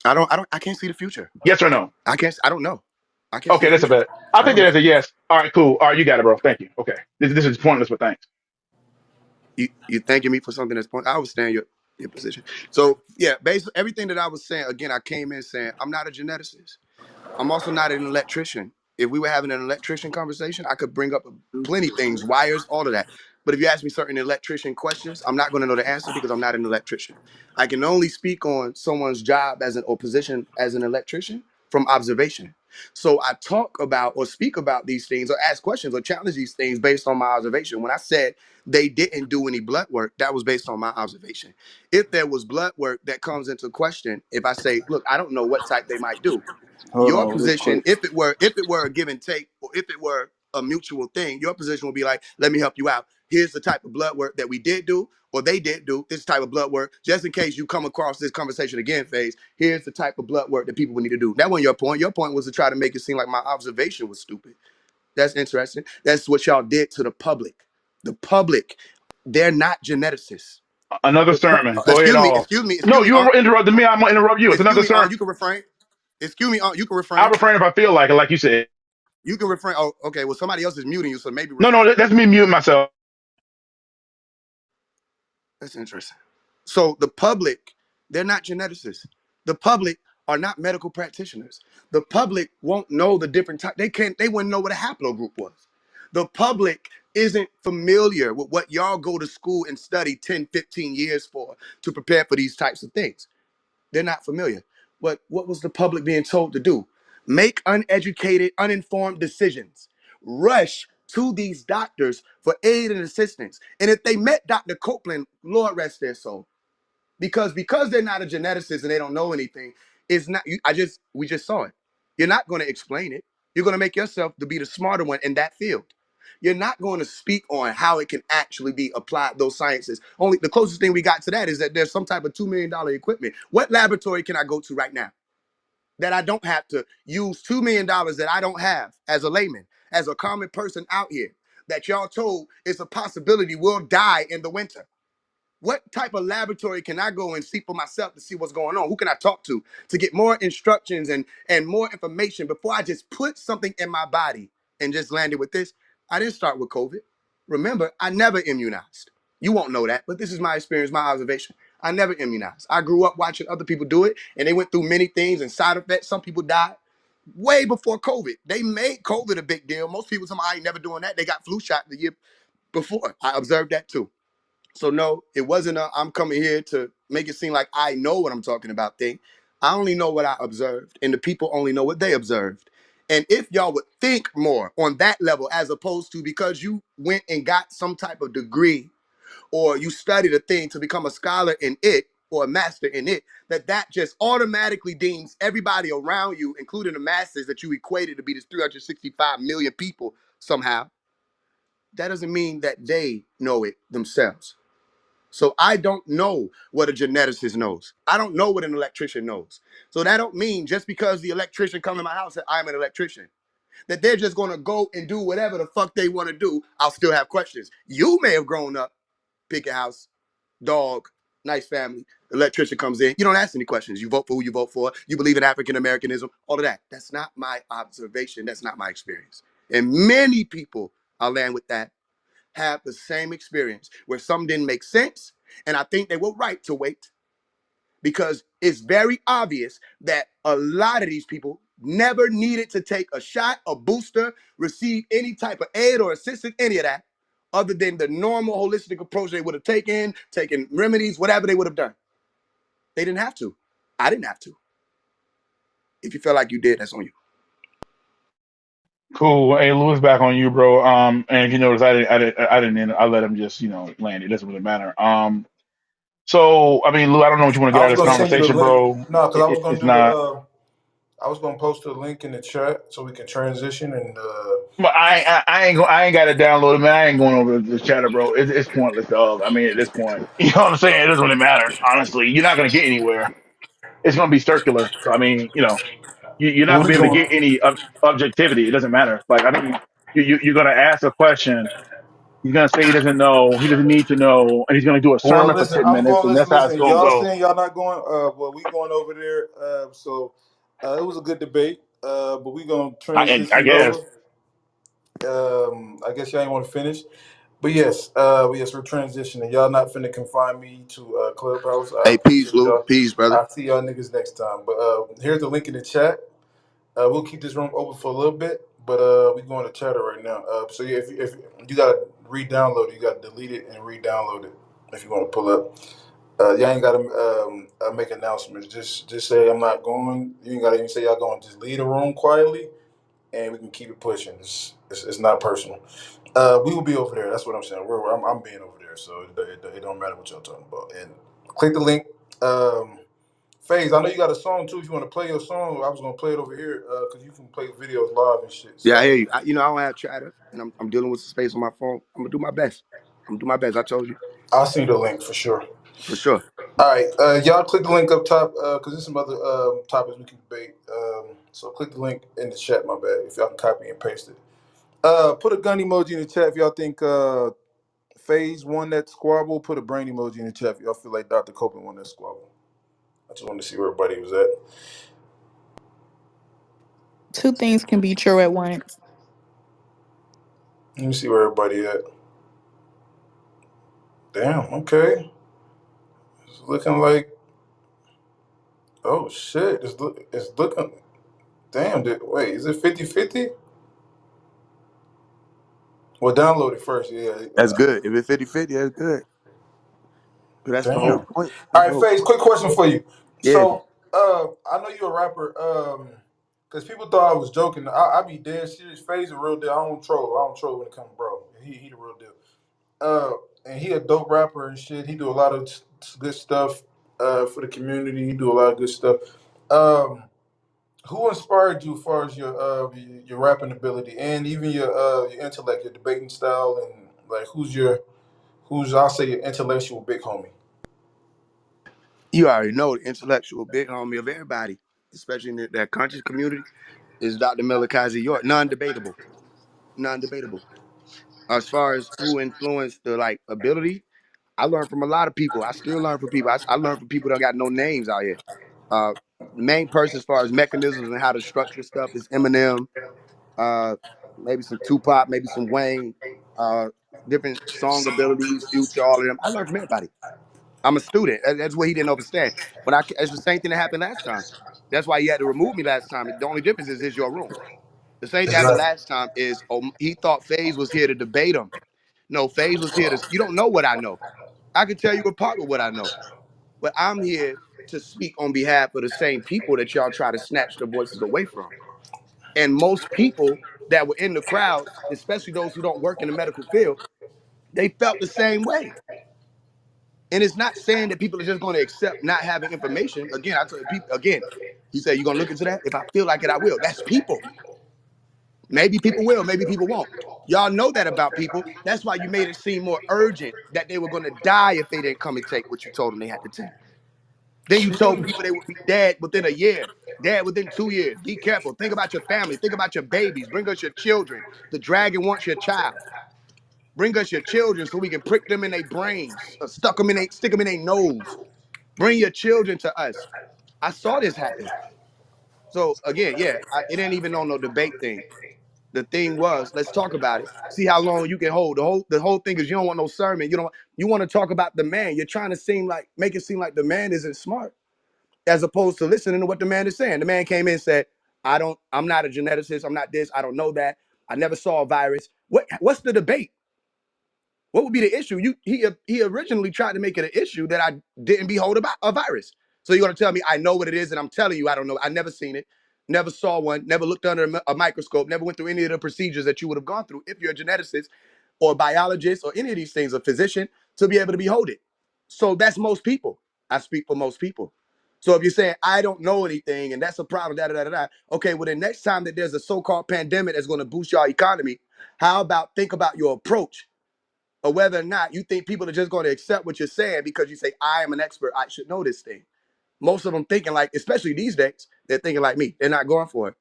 I can't see the future. Yes or no? I don't know. I can't see Okay, the that's a future. bet. I I think don't know. that's a yes. All right, cool. All right, you got it, bro. Thank you. Okay. This is pointless, but thanks. You thanking me for something that's point. I understand your position. So yeah, basically everything that I was saying. Again, I came in saying I'm not a geneticist. I'm also not an electrician. If we were having an electrician conversation, I could bring up plenty things, wires, all of that. But if you ask me certain electrician questions, I'm not going to know the answer because I'm not an electrician. I can only speak on someone's job as an or position as an electrician from observation. So I talk about or speak about these things or ask questions or challenge these things based on my observation. When I said they didn't do any blood work, that was based on my observation. If there was blood work that comes into question, if I say, look, I don't know what type they might do, Hold your on, real position, quick. if it were a give and take, or if it were a mutual thing, your position will be like, let me help you out. Here's the type of blood work that we did do, or they did do this type of blood work, just in case you come across this conversation again, phase. Here's the type of blood work that people would need to do. That wasn't your point. Your point was to try to make it seem like my observation was stupid. That's interesting. That's what y'all did to the public. The public, they're not geneticists. Another sermon. Go ahead Excuse me, off. excuse me, excuse No, me, you interrupted me. I'm gonna interrupt you. It's excuse another me, sermon. you can refrain. Excuse me, you can I'll refrain. refrain if I feel like it, like you said. You can refrain. Oh, okay. Well, somebody else is muting you, so maybe No, refrain. that's me muting myself. That's interesting. So the public, they're not geneticists. The public are not medical practitioners. The public won't know the different type. They wouldn't know what a haplogroup was. The public isn't familiar with what y'all go to school and study 10, 15 years for to prepare for these types of things. They're not familiar. But what was the public being told to do? Make uneducated, uninformed decisions. Rush to these doctors for aid and assistance. And if they met Dr. Copeland, Lord rest their soul. Because they're not a geneticist and they don't know anything, it's not we just saw it. You're not going to explain it. You're going to make yourself to be the smarter one in that field. You're not going to speak on how it can actually be applied, those sciences. Only the closest thing we got to that is that there's some type of $2 million equipment. What laboratory can I go to right now that I don't have to use $2 million that I don't have as a layman, as a common person out here, that y'all told is a possibility will die in the winter? What type of laboratory can I go and see for myself to see what's going on? Who can I talk to get more instructions and more information before I just put something in my body and just landed with this? I didn't start with COVID. Remember, I never immunized. You won't know that, but this is my experience, my observation. I never immunized. I grew up watching other people do it, and they went through many things and side effects. Some people died way before COVID. They made COVID a big deal. Most people, I ain't never doing that. They got flu shot the year before. I observed that too. So no, it wasn't a I'm coming here to make it seem like I know what I'm talking about thing. I only know what I observed, and the people only know what they observed. And if y'all would think more on that level, as opposed to because you went and got some type of degree or you studied a thing to become a scholar in it or a master in it, that just automatically deems everybody around you, including the masses that you equated to be this 365 million people somehow, that doesn't mean that they know it themselves. So I don't know what a geneticist knows. I don't know what an electrician knows. So that don't mean just because the electrician come in my house that I'm an electrician, that they're just gonna go and do whatever the fuck they want to do. I'll still have questions. You may have grown up, pick a house, dog, nice family. Electrician comes in. You don't ask any questions. You vote for who you vote for. You believe in African Americanism, all of that. That's not my observation. That's not my experience. And many people, I'll land with that, have the same experience where some didn't make sense. And I think they were right to wait because it's very obvious that a lot of these people never needed to take a shot, a booster, receive any type of aid or assistance, any of that, other than the normal holistic approach they would have taken remedies, whatever they would have done. They didn't have to. I didn't have to. If you feel like you did, that's on you. Cool. Hey, Lewis, back on you, bro. And if you notice, I didn't end it. I let him just, land. It doesn't really matter. So I mean, Lou, I don't know what you want to I get out was of this gonna send you the conversation, link. bro. No, because It's not. I was gonna post a link in the chat so we can transition and But I ain't got to download it, man. I ain't going over the chatter, bro. It's pointless, dog. I mean, at this point, you know what I'm saying? It doesn't really matter, honestly. You're not gonna get anywhere. It's gonna be circular. So I mean, you're not well gonna we be able to going get any objectivity. It doesn't matter. Like I mean, you're gonna ask a question. He's gonna say he doesn't know. He doesn't need to know, and he's gonna do a well sermon for listen, 10 minutes, and that's how it's listen, gonna y'all go. saying y'all not going well we going over there so it was a good debate but we gonna I transition it guess. over. I guess y'all ain't want to finish. But yes, we're transitioning. Y'all not finna confine me to Clubhouse. I Hey, peace, appreciate Lou. y'all. Peace, brother. I'll see y'all niggas next time. But here's the link in the chat. We'll keep this room open for a little bit, but we going to chatter right now. So yeah, if you gotta re-download it, you gotta delete it and re-download it if you want to pull up. Y'all ain't gotta make announcements. Just say I'm not going. You ain't gotta even say y'all going. Just leave the room quietly, and we can keep it pushing. It's not personal. We will be over there. That's what I'm saying. I'm being over there, so it don't matter what y'all talking about. And click the link. Faise, I know you got a song too. If you want to play your song, I was gonna play it over here because you can play videos live and shit. Yeah, I So hear you. I don't have chatter, and I'm dealing with the space on my phone. I'm gonna do my best. I'm gonna do my best. I told you I'll send you the link for sure. for sure. All right, y'all click the link up top because there's some other topics we can debate. So click the link in the chat. My bad. If y'all can copy and paste it. Put a gun emoji in the chat if y'all think Faze won that squabble. Put a brain emoji in the chat if y'all feel like Dr. Copeland won that squabble. I just wanted to see where everybody was at. Two things can be true at once. Let me see where everybody at. Damn, okay. It's looking like, oh shit. It's looking, damn, wait, is it 50-50? Well, download it first, yeah. That's good. If it's 50-50, that's good. But that's the Damn. whole All point. That's the right, whole Faze, point. quick question for you. Yeah. So, I know you're a rapper, because people thought I was joking. I be dead serious. Faze a real deal. I don't troll. When it comes to bro. He the real deal. Uh, and he a dope rapper and shit. He do a lot of good stuff for the community. He do a lot of good stuff. Um, Who inspired you as far as your rapping ability and even your intellect, your debating style, and like who's I'll say your intellectual big homie? You already know the intellectual big homie of everybody, especially in that conscious community, is Dr. Malachi York. Non-debatable. Non-debatable. As far as who influenced the like ability, I learned from a lot of people. I still learn from people. I learn from people that got no names out here. Uh, the main person as far as mechanisms and how to structure stuff is Eminem, uh, maybe some Tupac, maybe some Wayne, uh, different song abilities, Future, all of them. I learned from everybody. I'm a student. That's what he didn't understand. It's the same thing that happened last time. That's why he had to remove me last time. The only difference is it's your room. The same thing that happened Exactly. last time is he thought FaZe was here to debate him. No, FaZe was here to. You don't know what I know. I can tell you a part of what I know, but I'm here to speak on behalf of the same people that y'all try to snatch the voices away from. And most people that were in the crowds, especially those who don't work in the medical field, they felt the same way. And it's not saying that people are just going to accept not having information. Again, I told people again. He said, "You gonna look into that? If I feel like it, I will." That's people. Maybe people will, maybe people won't. Y'all know that about people. That's why you made it seem more urgent that they were gonna die if they didn't come and take what you told them they had to take. Then you told people they would be dead within a year, dead within 2 years. Be careful. Think about your family. Think about your babies. Bring us your children. The dragon wants your child. Bring us your children so we can prick them in their brains, or stick them in their nose. Bring your children to us. I saw this happen. So again, yeah, it ain't even on no debate thing. The thing was, let's talk about it. See how long you can hold. The whole thing is you don't want no sermon. You want to talk about the man. You're trying to make it seem like the man isn't smart, as opposed to listening to what the man is saying. The man came in and said, I'm not a geneticist, I'm not this, I don't know that. I never saw a virus. What's the debate? What would be the issue? He originally tried to make it an issue that I didn't behold about a virus. So you're gonna tell me I know what it is, and I'm telling you I don't know. I never seen it, never saw one, never looked under a microscope, never went through any of the procedures that you would have gone through if you're a geneticist or a biologist or any of these things, a physician, to be able to behold it. So that's most people. I speak for most people. So if you're saying I don't know anything and that's a problem, okay, well then next time that there's a so-called pandemic that's going to boost your economy, how about think about your approach? Or whether or not you think people are just going to accept what you're saying because you say, I am an expert, I should know this thing. Most of them thinking like, especially these days, they're thinking like me. They're not going for it.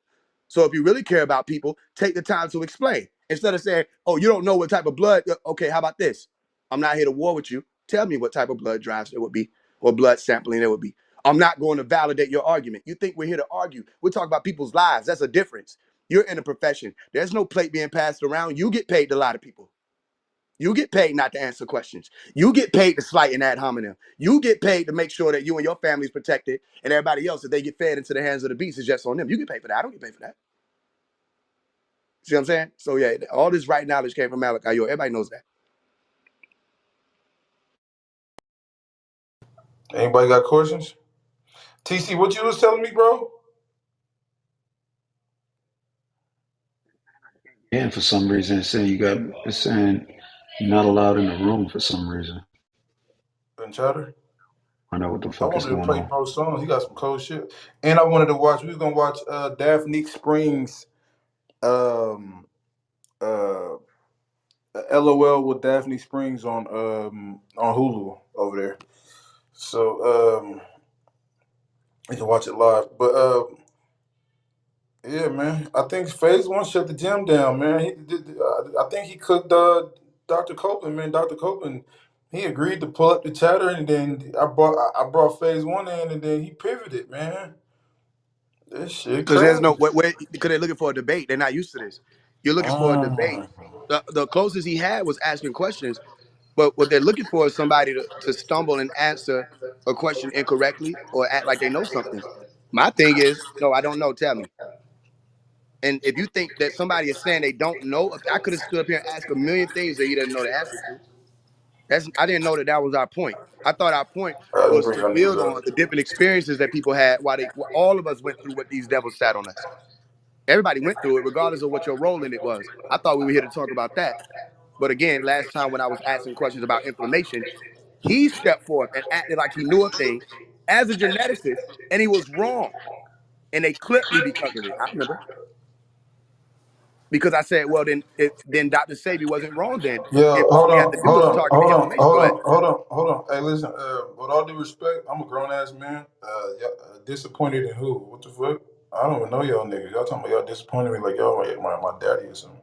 So if you really care about people, take the time to explain. Instead of saying, oh, you don't know what type of blood. Okay, how about this? I'm not here to war with you. Tell me what type of blood drives there would be or blood sampling there would be. I'm not going to validate your argument. You think we're here to argue. We're talking about people's lives. That's a difference. You're in a profession. There's no plate being passed around. You get paid to lie to people. You get paid not to answer questions. You get paid to slight an ad hominem. You get paid to make sure that you and your family's protected and everybody else, if they get fed into the hands of the beast, is just on them. You get paid for that. I don't get paid for that. See what I'm saying? So yeah, all this right knowledge came from Malachi York. Everybody knows that. Anybody got questions? TC, what you was telling me, bro? And for some reason, it's saying you're not allowed in the room for some reason. Ben Chatter. I know what the I fuck is wanted to going play on. bro songs. He got some cold shit. And I wanted to watch. We was gonna watch Daphne Springs. Um, uh, LOL with Daphne Springs on Hulu over there. So you can watch it live. But yeah, man. I think Phase One shut the gym down, man. I think he cooked Dr. Copeland, man. Dr. Copeland, he agreed to pull up the chatter, and then I brought Phase One in, and then he pivoted, man. This shit Because there's no crazy. way because they're looking for a debate. They're not used to this. You're looking for a debate. Mm. The closest he had was asking questions, but what they're looking for is somebody to stumble and answer a question incorrectly or act like they know something. My thing is, no, I don't know. Tell me. And if you think that somebody is saying they don't know, I could have stood up here and asked a million things that he doesn't know the answer to. I didn't know that that was our point. I thought our point Let me was bring to y'all niggas build on up. the different experiences that people had while all of us went through what these devils sat on us. Everybody went through it, regardless of what your role in it was. I thought we were here to talk about that. But again, last time when I was asking questions about inflammation, he stepped forth and acted like he knew a thing as a geneticist, and he was wrong. and they clipped me because of it. I remember because I said, well, then Dr. Sabi wasn't wrong. Then Yo, if all hold he had to on, do hold was on, target the hold on, information. hold Go ahead. on, hold on, hold on. Hey, listen, with all due respect, I'm a grown ass man. Disappointed in who? What the fuck? I don't even know y'all niggas. Y'all talking about y'all disappointed me like y'all my daddy or something.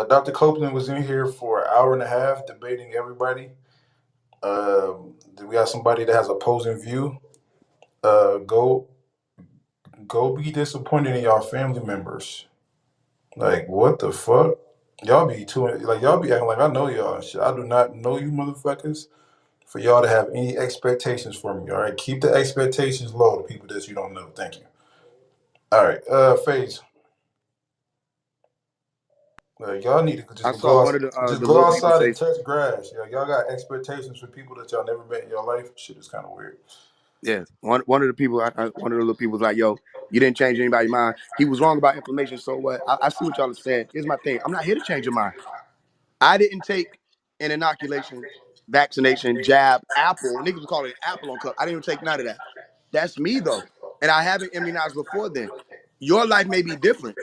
Dr. Copeland was in here for an hour and a half debating everybody. We got somebody that has opposing view. Uh, go go be disappointed in y'all family members. Like what the fuck? Y'all be too like y'all be acting like I know y'all and shit. I do not know you motherfuckers for y'all to have any expectations for me. All right, keep the expectations low to people that you don't know. Thank you. All right, Faze, y'all need to I saw one of just the go little people outside say, and touch grass. Y'all got expectations for people that y'all never met in your life. Shit is kind of weird. yeah, one of the people, one of the little people was like, yo, you didn't change anybody's mind. He was wrong about information. So what? I see what y'all are saying. Here's my thing. I'm not here to change your mind. I didn't take an inoculation, vaccination, jab, apple. Niggas would call it apple on club. I didn't even take none of that. That's me though. And I haven't immunized before then. Your life may be different.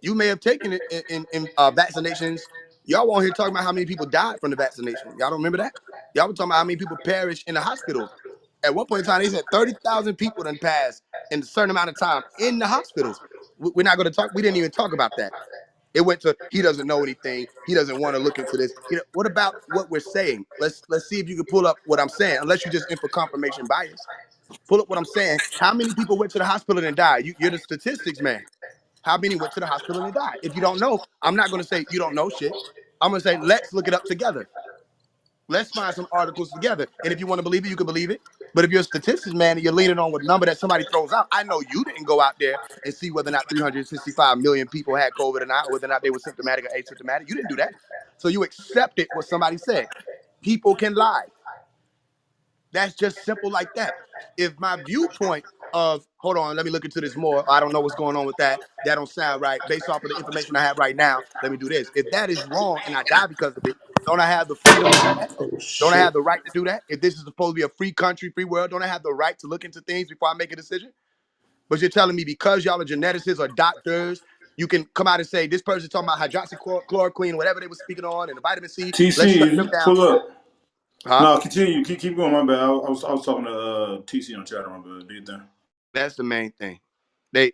You may have taken it in vaccinations. Y'all won't hear talking about how many people died from the vaccination. Y'all don't remember that? Y'all were talking about how many people perished in the hospitals. At one point in time, they said 30,000 people done passed in a certain amount of time in the hospitals. We're not going to talk. We didn't even talk about that. It went to he doesn't know anything. He doesn't want to look into this. What about what we're saying? Let's see if you can pull up what I'm saying. Unless you just in for confirmation bias, pull up what I'm saying. How many people went to the hospital and died? You're the statistics man. How many went to the hospital and died? If you don't know, I'm not going to say you don't know shit. I'm going to say let's look it up together. Let's find some articles together. And if you want to believe it, you can believe it. But if you're a statistics man and you're leaning on what number that somebody throws out, I know you didn't go out there and see whether or not 365 million people had COVID or not, or whether or not they were symptomatic or asymptomatic. You didn't do that. So you accepted what somebody said. People can lie. That's just simple like that. If my viewpoint of, hold on, let me look into this more. I don't know what's going on with that. That don't sound right. Based off of the information I have right now, let me do this. If that is wrong and I die because of it, don't I have the freedom to do that? Oh Don't I have shit. the right to do that? If this is supposed to be a free country, free world, don't I have the right to look into things before I make a decision? But you're telling me because y'all are geneticists or doctors, you can come out and say this person's talking about hydroxychloroquine, whatever they were speaking on, and the vitamin C. Let's TC, shut if them you down. pull up. Huh? No, continue. Keep going. My bad. I was talking to TC on chat. My bad. Do you think? That's the main thing.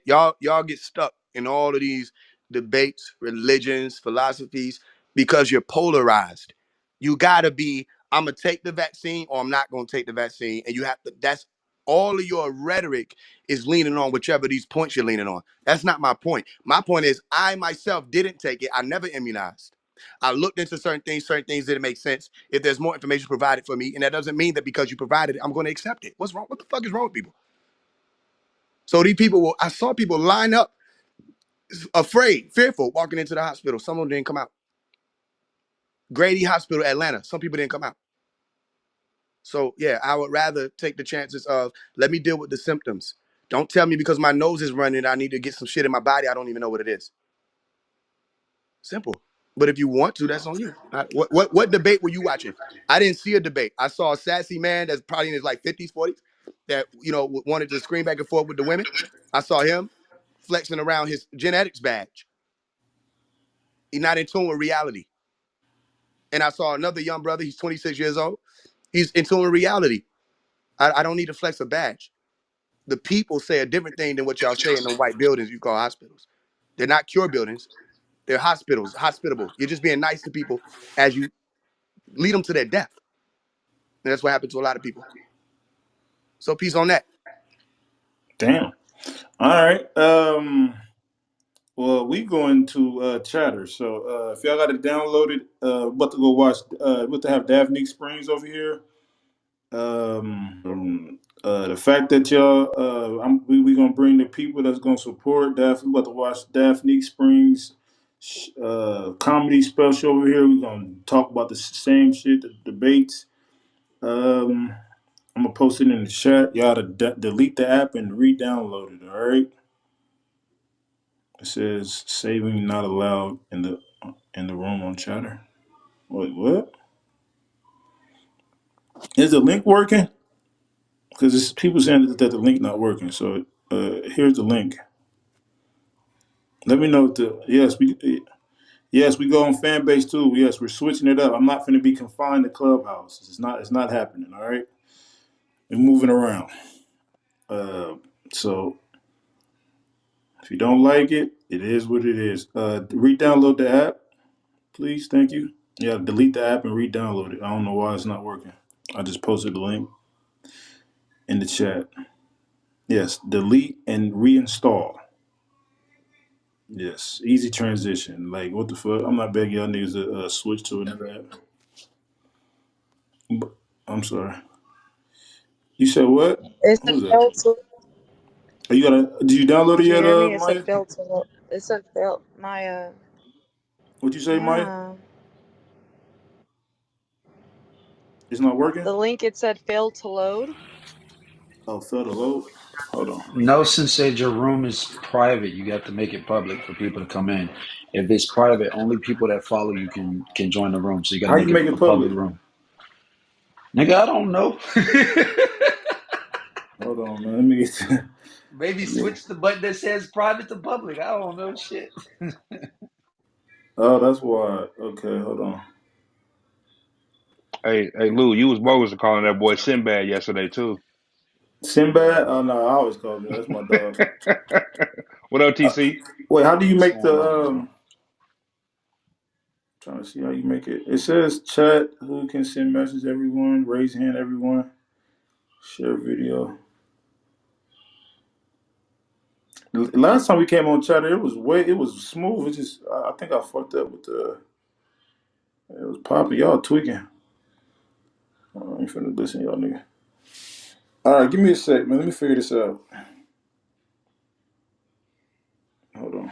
Y'all get stuck in all of these debates, religions, philosophies because you're polarized. You gotta be, I'm gonna take the vaccine or I'm not gonna take the vaccine. And you have to, that's all of your rhetoric is leaning on whichever of these points you're leaning on. That's not my point. My point is I myself didn't take it. I never immunized. I looked into certain things didn't make sense. If there's more information provided for me, and that doesn't mean that because you provided it, I'm going to accept it. What's wrong? What the fuck is wrong with people? So these people I saw people line up, afraid, fearful, walking into the hospital. Some of them didn't come out. Grady Hospital, Atlanta. Some people didn't come out. So yeah, I would rather take the chances of let me deal with the symptoms. Don't tell me because my nose is running, I need to get some shit in my body. I don't even know what it is. Simple. But if you want to, that's on you. What debate were you watching? I didn't see a debate. I saw a sassy man that's probably in his like 50s, 40s that wanted to scream back and forth with the women. I saw him flexing around his genetics badge. He's not in tune with reality. And I saw another young brother, he's 26 years old. He's in tune with reality. I don't need to flex a badge. The people say a different thing than what y'all say in the white buildings you call hospitals. They're not cure buildings. They're hospitals, hospitable. You're just being nice to people as you lead them to their death. And that's what happened to a lot of people. So peace on that. Damn. All right. Well, we going to Chatter. So if y'all got it downloaded, about to go watch. About to have Daphne Springs over here. The fact that y'all, we gonna bring the people that's gonna support Daphne. We about to watch Daphne Springs comedy special over here. We gonna talk about the same shit, the debates. I'm gonna post it in the chat. Y'all to delete the app and re-download it. All right. It says saving not allowed in the room on Chatter. Wait, what? Is the link working? Because people saying that the link not working. So Here's the link. Let me know if the yes we go on fan base too. Yes, we're switching it up. I'm not going to be confined to Clubhouse. It's not happening. All right, we're moving around. Uh, so if you don't like it, it is what it is. Re-download the app, please. Thank you. Yeah, delete the app and re-download it. I don't know why it's not working. I just posted the link in the chat. Yes, delete and reinstall. Yes, easy transition. Like what the fuck? I'm not begging y'all niggas to switch to another app. I'm sorry. You said what? It said Who's that? failed to. Are you gonna? Did you download it Did you yet, hear me? It said Maya? failed to. It said failed. My What you say, Maya? yeah. It's not working. The link it said failed to load. Oh, fail to load. Hold on. No, since your room is private, you have to make it public for people to come in. If it's private, only people that follow you can join the room. So you got to How you make it make a it public public? room. Nigga, I don't know. Hold on, man. Let me get. Maybe Yeah. switch the button that says private to public. I don't know shit. Oh, that's why. Okay, hold on. Hey, Lou, you was bogus to calling that boy Sinbad yesterday too. Sinbad? Oh no, I always call him. That's my dog. What up, Uh, TC? wait, how do you What's make going the on, bro? Trying to see how you make it. It says chat. Who can send message? Everyone. Raise hand. Everyone. Share video. Last time we came on chat, it was smooth. It just I think I fucked up with the. It was popping. Y'all tweaking. I ain't finna listen, y'all nigga. All right, give me a sec, man. Let me figure this out. Hold on.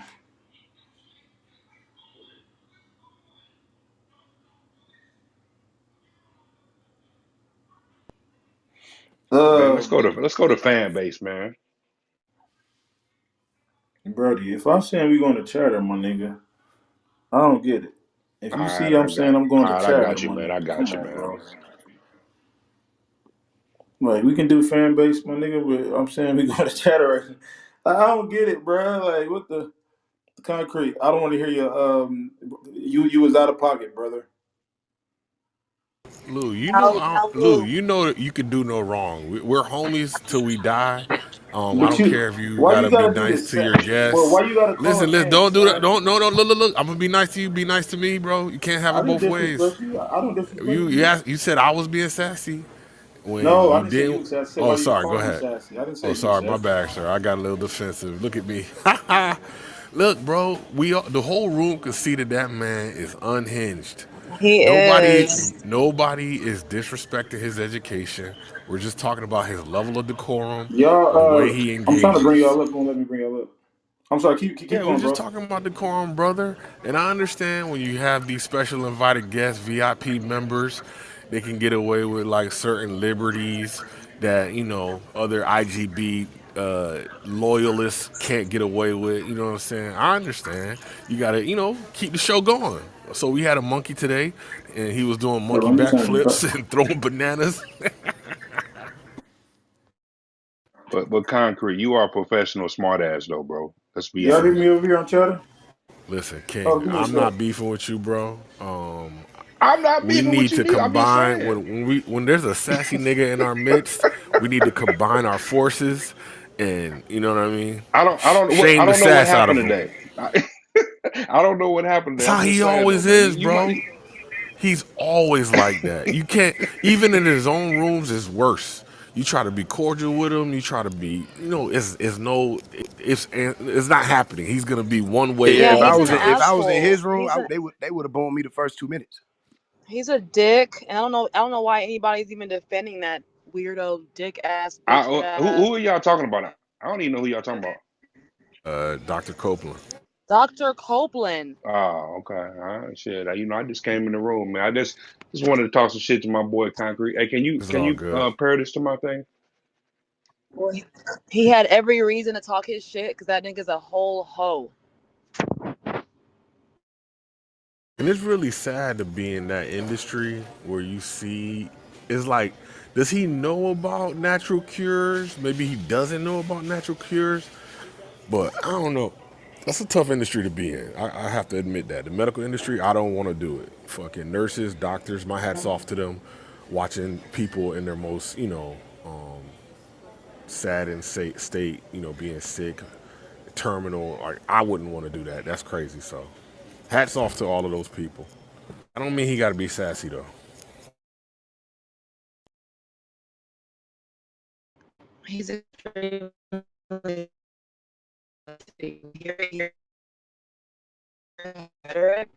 Man, Uh, let's go to fan base, man. Brody, if I'm saying we going to chatter, my nigga, I don't get it. If All you right, see I'm saying I'm going all to right, I chatter, got you, my man. I nigga, come got you, on, man. bro. Like we can do fan base, my nigga, but I'm saying we going to chatter. I don't get it, bro. Like what the concrete? I don't want to hear you. You was out of pocket, brother. Lou, you know that you can do no wrong. We're homies till we die. I But don't you, care if you why gotta you be gotta do nice this, to your bro? guests. Why you gotta call Listen, us listen, names, don't do that. bro? Don't, no, no, look, look, look. I'm gonna be nice to you. Be nice to me, bro. You can't have I it didn't both ways. disrespect you. I don't disrespect You you. asked, you said I was being sassy when No, I you didn't say you didn't. was sassy. I said why Oh, you sorry. Go call me ahead. sassy. I didn't say Oh, you was sorry. My sassy. bad, sir. I got a little defensive. Look at me. Look, bro. The whole room conceded that man is unhinged. He Nobody, is. nobody is disrespecting his education. We're just talking about his level of decorum, Y'all, the way he I'm trying to bring engages. y'all up. Won't let me bring y'all up. I'm sorry. Keep Yeah, we're going, just bro. talking about decorum, brother. And I understand when you have these special invited guests, VIP members, they can get away with like certain liberties that other IGB loyalists can't get away with. You know what I'm saying? I understand. You gotta keep the show going. So we had a monkey today, and he was doing Hold monkey on, let me turn it up. backflips and throwing bananas. But concrete, you are a professional smartass though, bro. Let's be Y'all hear Listen, honest. me over here on chatter? listen, Oh, King. give me a I'm sec. not beefing with you, bro. I'm not We beefing with need you, to neither. I'm just combine saying. when there's a sassy nigga in our midst. We need to combine our forces, and you know what I mean. I Shame the don't know what sass out happened of him. today. I don't know what happened That's today. how I'm just he saying though, always man. is, You might. bro. He's always like that. You can't even in his own rooms. It's worse. You try to be cordial with him. You try to be, it's not happening. He's gonna be one way Yeah, Yeah, all he's the an time. if I was in asshole. his room, they would have boned me the first 2 minutes. He's a dick, and I don't know why anybody's even defending that weirdo, dick ass, bitch ass Who are y'all talking about? I don't even know who y'all talking about. Dr. Copeland. Dr. Copeland. Oh, okay. All right, shit. I just came in the room, man. I just wanted to talk some shit to my boy Concrete. Hey, can you It's can all you good. pair this to my thing? Well, he had every reason to talk his shit because that nigga's a whole hoe. And it's really sad to be in that industry where you see It's like, does he know about natural cures? Maybe he doesn't know about natural cures, but I don't know. That's a tough industry to be in. I have to admit that. The medical industry, I don't want to do it. Fucking nurses, doctors, my hat's off to them. Watching people in their most, sad and state, being sick, terminal. Like, I wouldn't want to do that. That's crazy. So, hats off to all of those people. I don't mean he got to be sassy though. He's extremely hearing your rhetoric.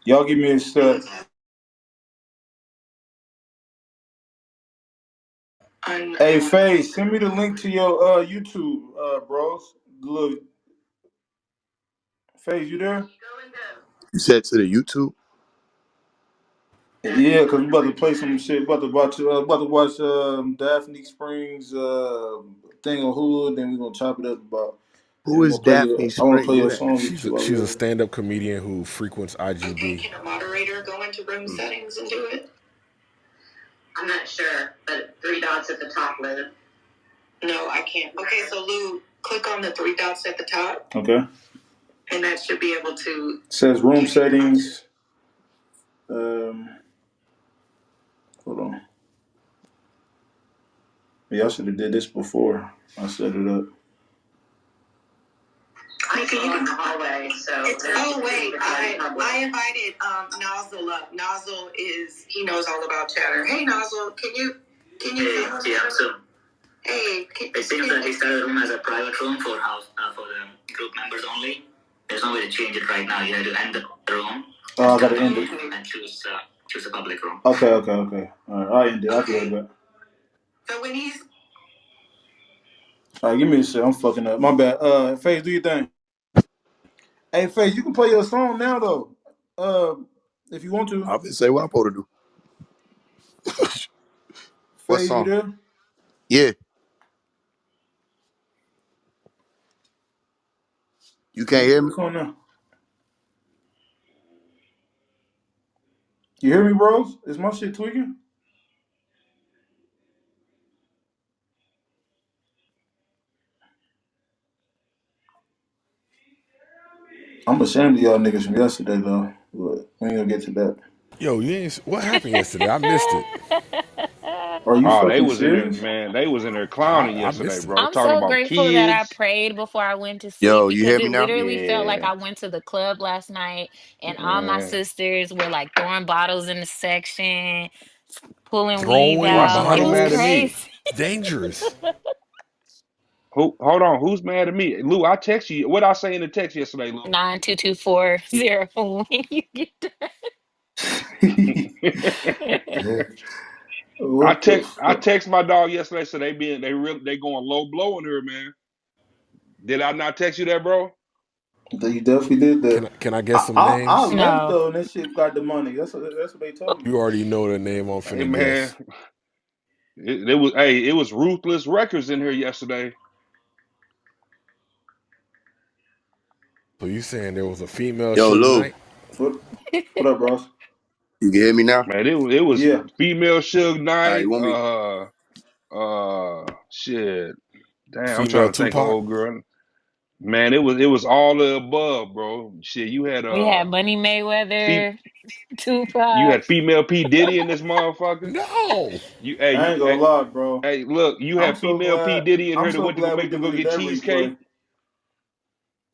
Y'all give me a sec. Hey, Faye, send me the link to your YouTube, bros. Look, Faye, you there? You said to the YouTube? Yeah, cause we about to play some shit. About to watch Daphne Springs thing on Hulu. Then we gonna chop it up about. Who And we is gonna play Daphne your. I want to Spring? play Who your that? song She's too. a, While we she's a over. stand-up comedian who frequents Okay, IGB. can a moderator go into room settings and do it? I'm not sure, but three dots at the top, Lou. No, I can't. Okay, so Lou, click on the three dots at the top, Okay. and that should be able to. It says room settings. Um, hold on. Yeah, I should have did this before I set it up. I saw in the hallway, so. Oh wait, I invited Nozzle up. Nozzle he knows all about chatter. Hey Nozzle, can you? Hey, yeah, so. Hey, it seems that he started the room as a private room for for the group members only. There's no way to change it right now. You have to end the room. Oh, I gotta end it. And choose a public room. Okay. All right, I end it. I'll be right back. So when he's All right, give me a sec. I'm fucking up. My bad. Faze, do your thing. Hey, Faze, you can play your song now though. If you want to. I was say what I'm supposed to do. What Faze, you song? there? Yeah, you You can't can hear play me? the song now. You hear me, bros? Is my shit tweaking? I'm ashamed of y'all niggas from yesterday though. But we ain't gonna get to that. Yo, you ain't. What happened yesterday? I missed it. Are you Oh, they fucking was in there, serious? man. They was in there clowning I yesterday, missed it. bro. I'm Talking so about grateful that I kids. prayed before I went to sleep Yo, you because hear it me now? literally felt like Yeah, I went to the club last night and all my man. sisters were like throwing bottles in the section, pulling weave Why Throwing out. It somebody was mad at bottles. me? crazy. It's dangerous. Who? Hold on. Who's mad at me? Lou, I text you. What I say in the text yesterday, Lou? 92240 when you get there. What the I fuck? text my dog yesterday. So they going low blow in here, man. Did I not text you that, bro? You definitely did Can that. can I get some I names? left No. though, and that shit got the money. That's what they told me. You already know the name I'm Hey, finna man. guess. It was ruthless records in here yesterday. So you saying there was a female Yo, Suge Lou, Knight? What? What up, bros? you can hear me now? Man, it was Yeah. female Suge All right, you Knight. want me? Shit. Damn, I'm Female trying to think of Tupac? old girl. Man, it was all the above, bro. Shit, We had Money fe- Mayweather, you Tupac. had female P Diddy in this motherfucker. No. You hey I you ain't gonna hey, lie, bro. hey look, you I'm had so female P glad. Diddy in I'm here that so went to go glad we make to go deleted get that cheesecake. replay.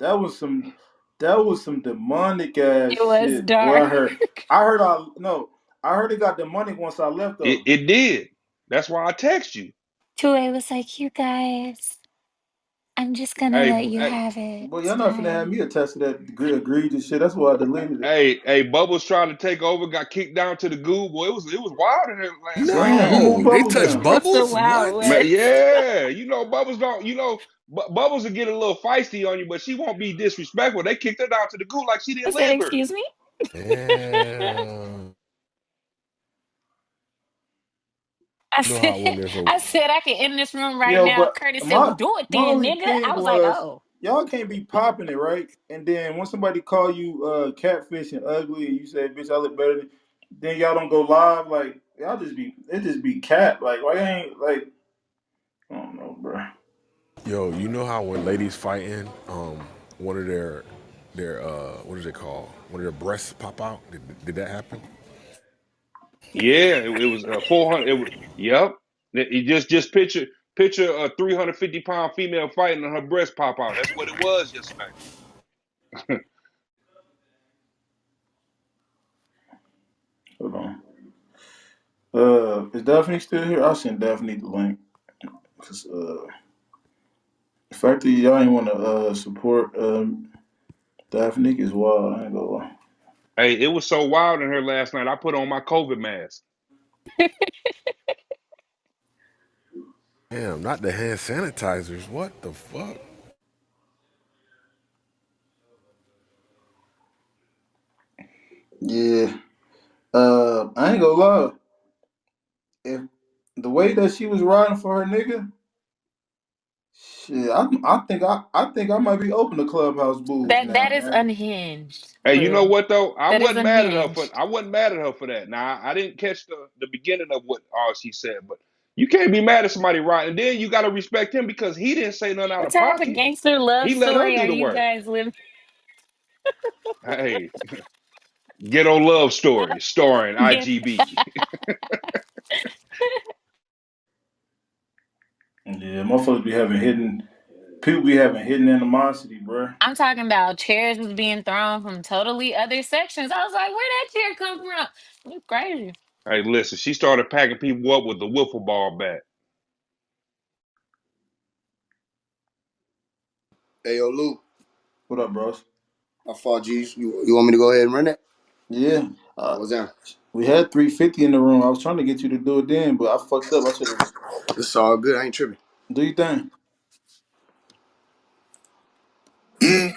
That was some. That was some demonic ass It was shit. Boy, dark. I heard. I heard. I no. I heard it got demonic once I left It though. it did. That's why I text you. Two-A was like, you guys, I'm just gonna Hey let you hey have it. But It's y'all not finna have fine. me attest to that egregious shit. That's why I deleted it. hey Bubbles trying to take over, got kicked down to the goo. Boy, it was wild in here last night. Damn, who moved No. They Bubbles touched down? What's the Bubbles? Wild What? Man, West? yeah, Bubbles don't. Bubbles will get a little feisty on you, but she won't be disrespectful. They kicked her down to the goo like she I didn't said, live here. excuse me? Damn. I You know said, how when there's a I said I can end this room right Yo, now. but Curtis said, well, my do it my then, only nigga. I thing was like, was oh. y'all can't be popping it, right? And then when somebody call you catfish and ugly, and you say, "Bitch, I look better," then y'all don't go live. Like y'all just be cat. Like why ain't like I don't know, bro. Yo, you know how when ladies fighting, one of their what is it called? One of their breasts pop out. Did that happen? Yeah, it was 400. It was, yep. Just picture a 350-pound female fighting and her breast pop out. That's what it was yesterday. Hold on. Is Daphne still here? I'll send Daphne the link. 'Cause, the fact that y'all ain't want to support Daphne is wild. I ain't gonna lie. Hey, it was so wild in here last night. I put on my COVID mask. Damn, not the hand sanitizers. What the fuck? Yeah. I ain't gonna lie. If the way that she was riding for her nigga, shit, I think I might be open to Clubhouse booze That now, is man. unhinged, Hey, you know Lou. what though? I That is wasn't mad at her for unhinged. I wasn't mad at her for that. Now I didn't catch the beginning of what all she said, but you can't be mad at somebody right, and then you got to respect him because he didn't say nothing out What of type of pocket. gangster love He let her story do are the you work. guys living? Hey, ghetto love story starring Get, IGB. Yeah, motherfuckers be having hidden people be having hidden animosity, bruh. I'm talking about chairs was being thrown from totally other sections. I was like, where that chair come from? You crazy. Hey, listen, she started packing people up with the wiffle ball bat. Hey, yo, Luke, What up, bros? how far, G's? You want me to go ahead and run that? Yeah. All right, what's down? We had 350 in the room. I was trying to get you to do it then, but I fucked up. I should have. It's all good. I ain't tripping. Do you think? Yeah,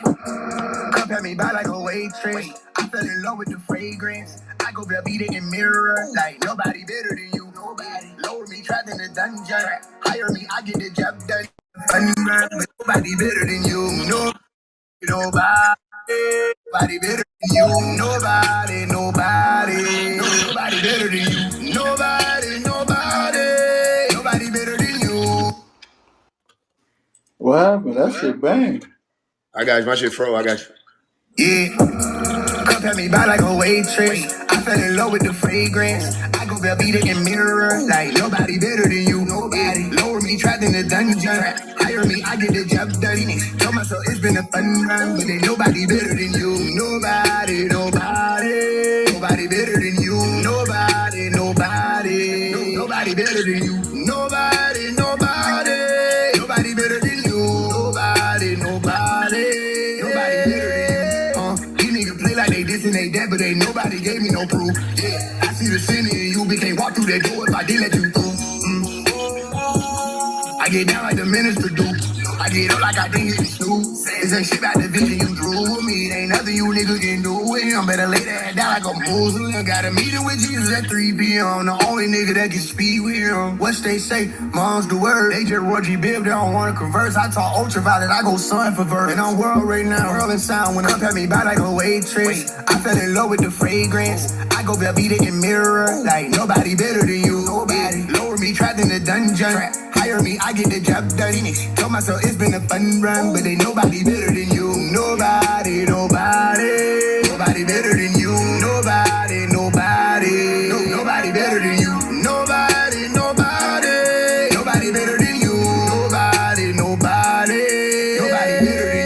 come at me by like a waitress. I fell in love with the fragrance. I go grab beat it in mirror. Like nobody better than you. Nobody. Lower me, trapped in the dungeon. Hire me, I get the job done. Fun run, but nobody better than you. Nobody better than you. Nobody better than you. Nobody better than you. What happened? That shit bang. I got you. My shit fro. I got you. Yeah. Come at me by like a waitress. I fell in love with the fragrance. I go grab beat it in mirror. Like nobody better than you. Nobody. Lower me, trapped in the dungeon. Hire me, I get the job done. Tell myself it's been a fun run, but ain't nobody better than you. Nobody better than you. Nobody better than you. Nobody better than you. Nobody better than you. These niggas play like they this and they that, but ain't nobody gave me no proof. Yeah, I see the sin in you, we can't walk through that door if I did let you through. I get down like the minister do. I get up like I didn't hit the snooze. This ain't shit about the vision you drew with me. It ain't nothing you niggas can do with him. Better lay that down like a Muslim. Got a meeting with Jesus at 3 p.m. The only nigga that can speak with him. What they say, mom's the word. They just Roger Bibb, they don't wanna converse. I talk ultraviolet, I go sun for verse. And I'm world right now, world and sound. When up at me by like a waitress. I fell in love with the fragrance. I go beat it in mirror. Like nobody better than you. Nobody. Lower me, trapped in the dungeon. Hire me, I get the job done. Tell myself it's been a fun run, but ain't nobody better than you. Nobody better than you. Nobody better than you. Nobody better than you. Nobody better than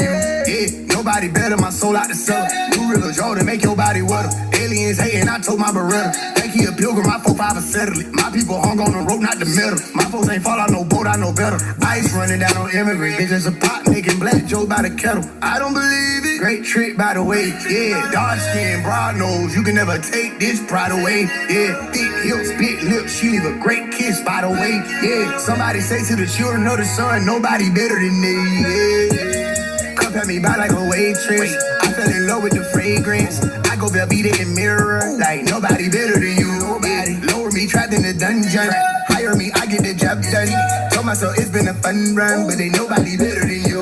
you. Yeah, nobody better. My soul out the cellar. New real Jordan, make your body wetter. Aliens hating, I told my Beretta. Think he a pilgrim, my 4-5 settle it. My people hung on the rope, not the middle. My folks ain't fall out no boat, I know better. Ice running down on immigrant. Bitches a pot making black Joe by the kettle. I don't believe it. Great trick by the way. Yeah, dark skin, broad nose. You can never take this pride away. Yeah, thick hips, big lips. She leave a great kiss by the way. Yeah, somebody say to the children of the sun, nobody better than me. Yeah. Come at me by like a waitress. I fell in love with the fragrance. I go beat it in mirror. Like nobody better than you. Nobody. Lower me, trapped in the dungeon. Hire me, I get the job done. Told myself it's been a fun run, but ain't nobody better than you.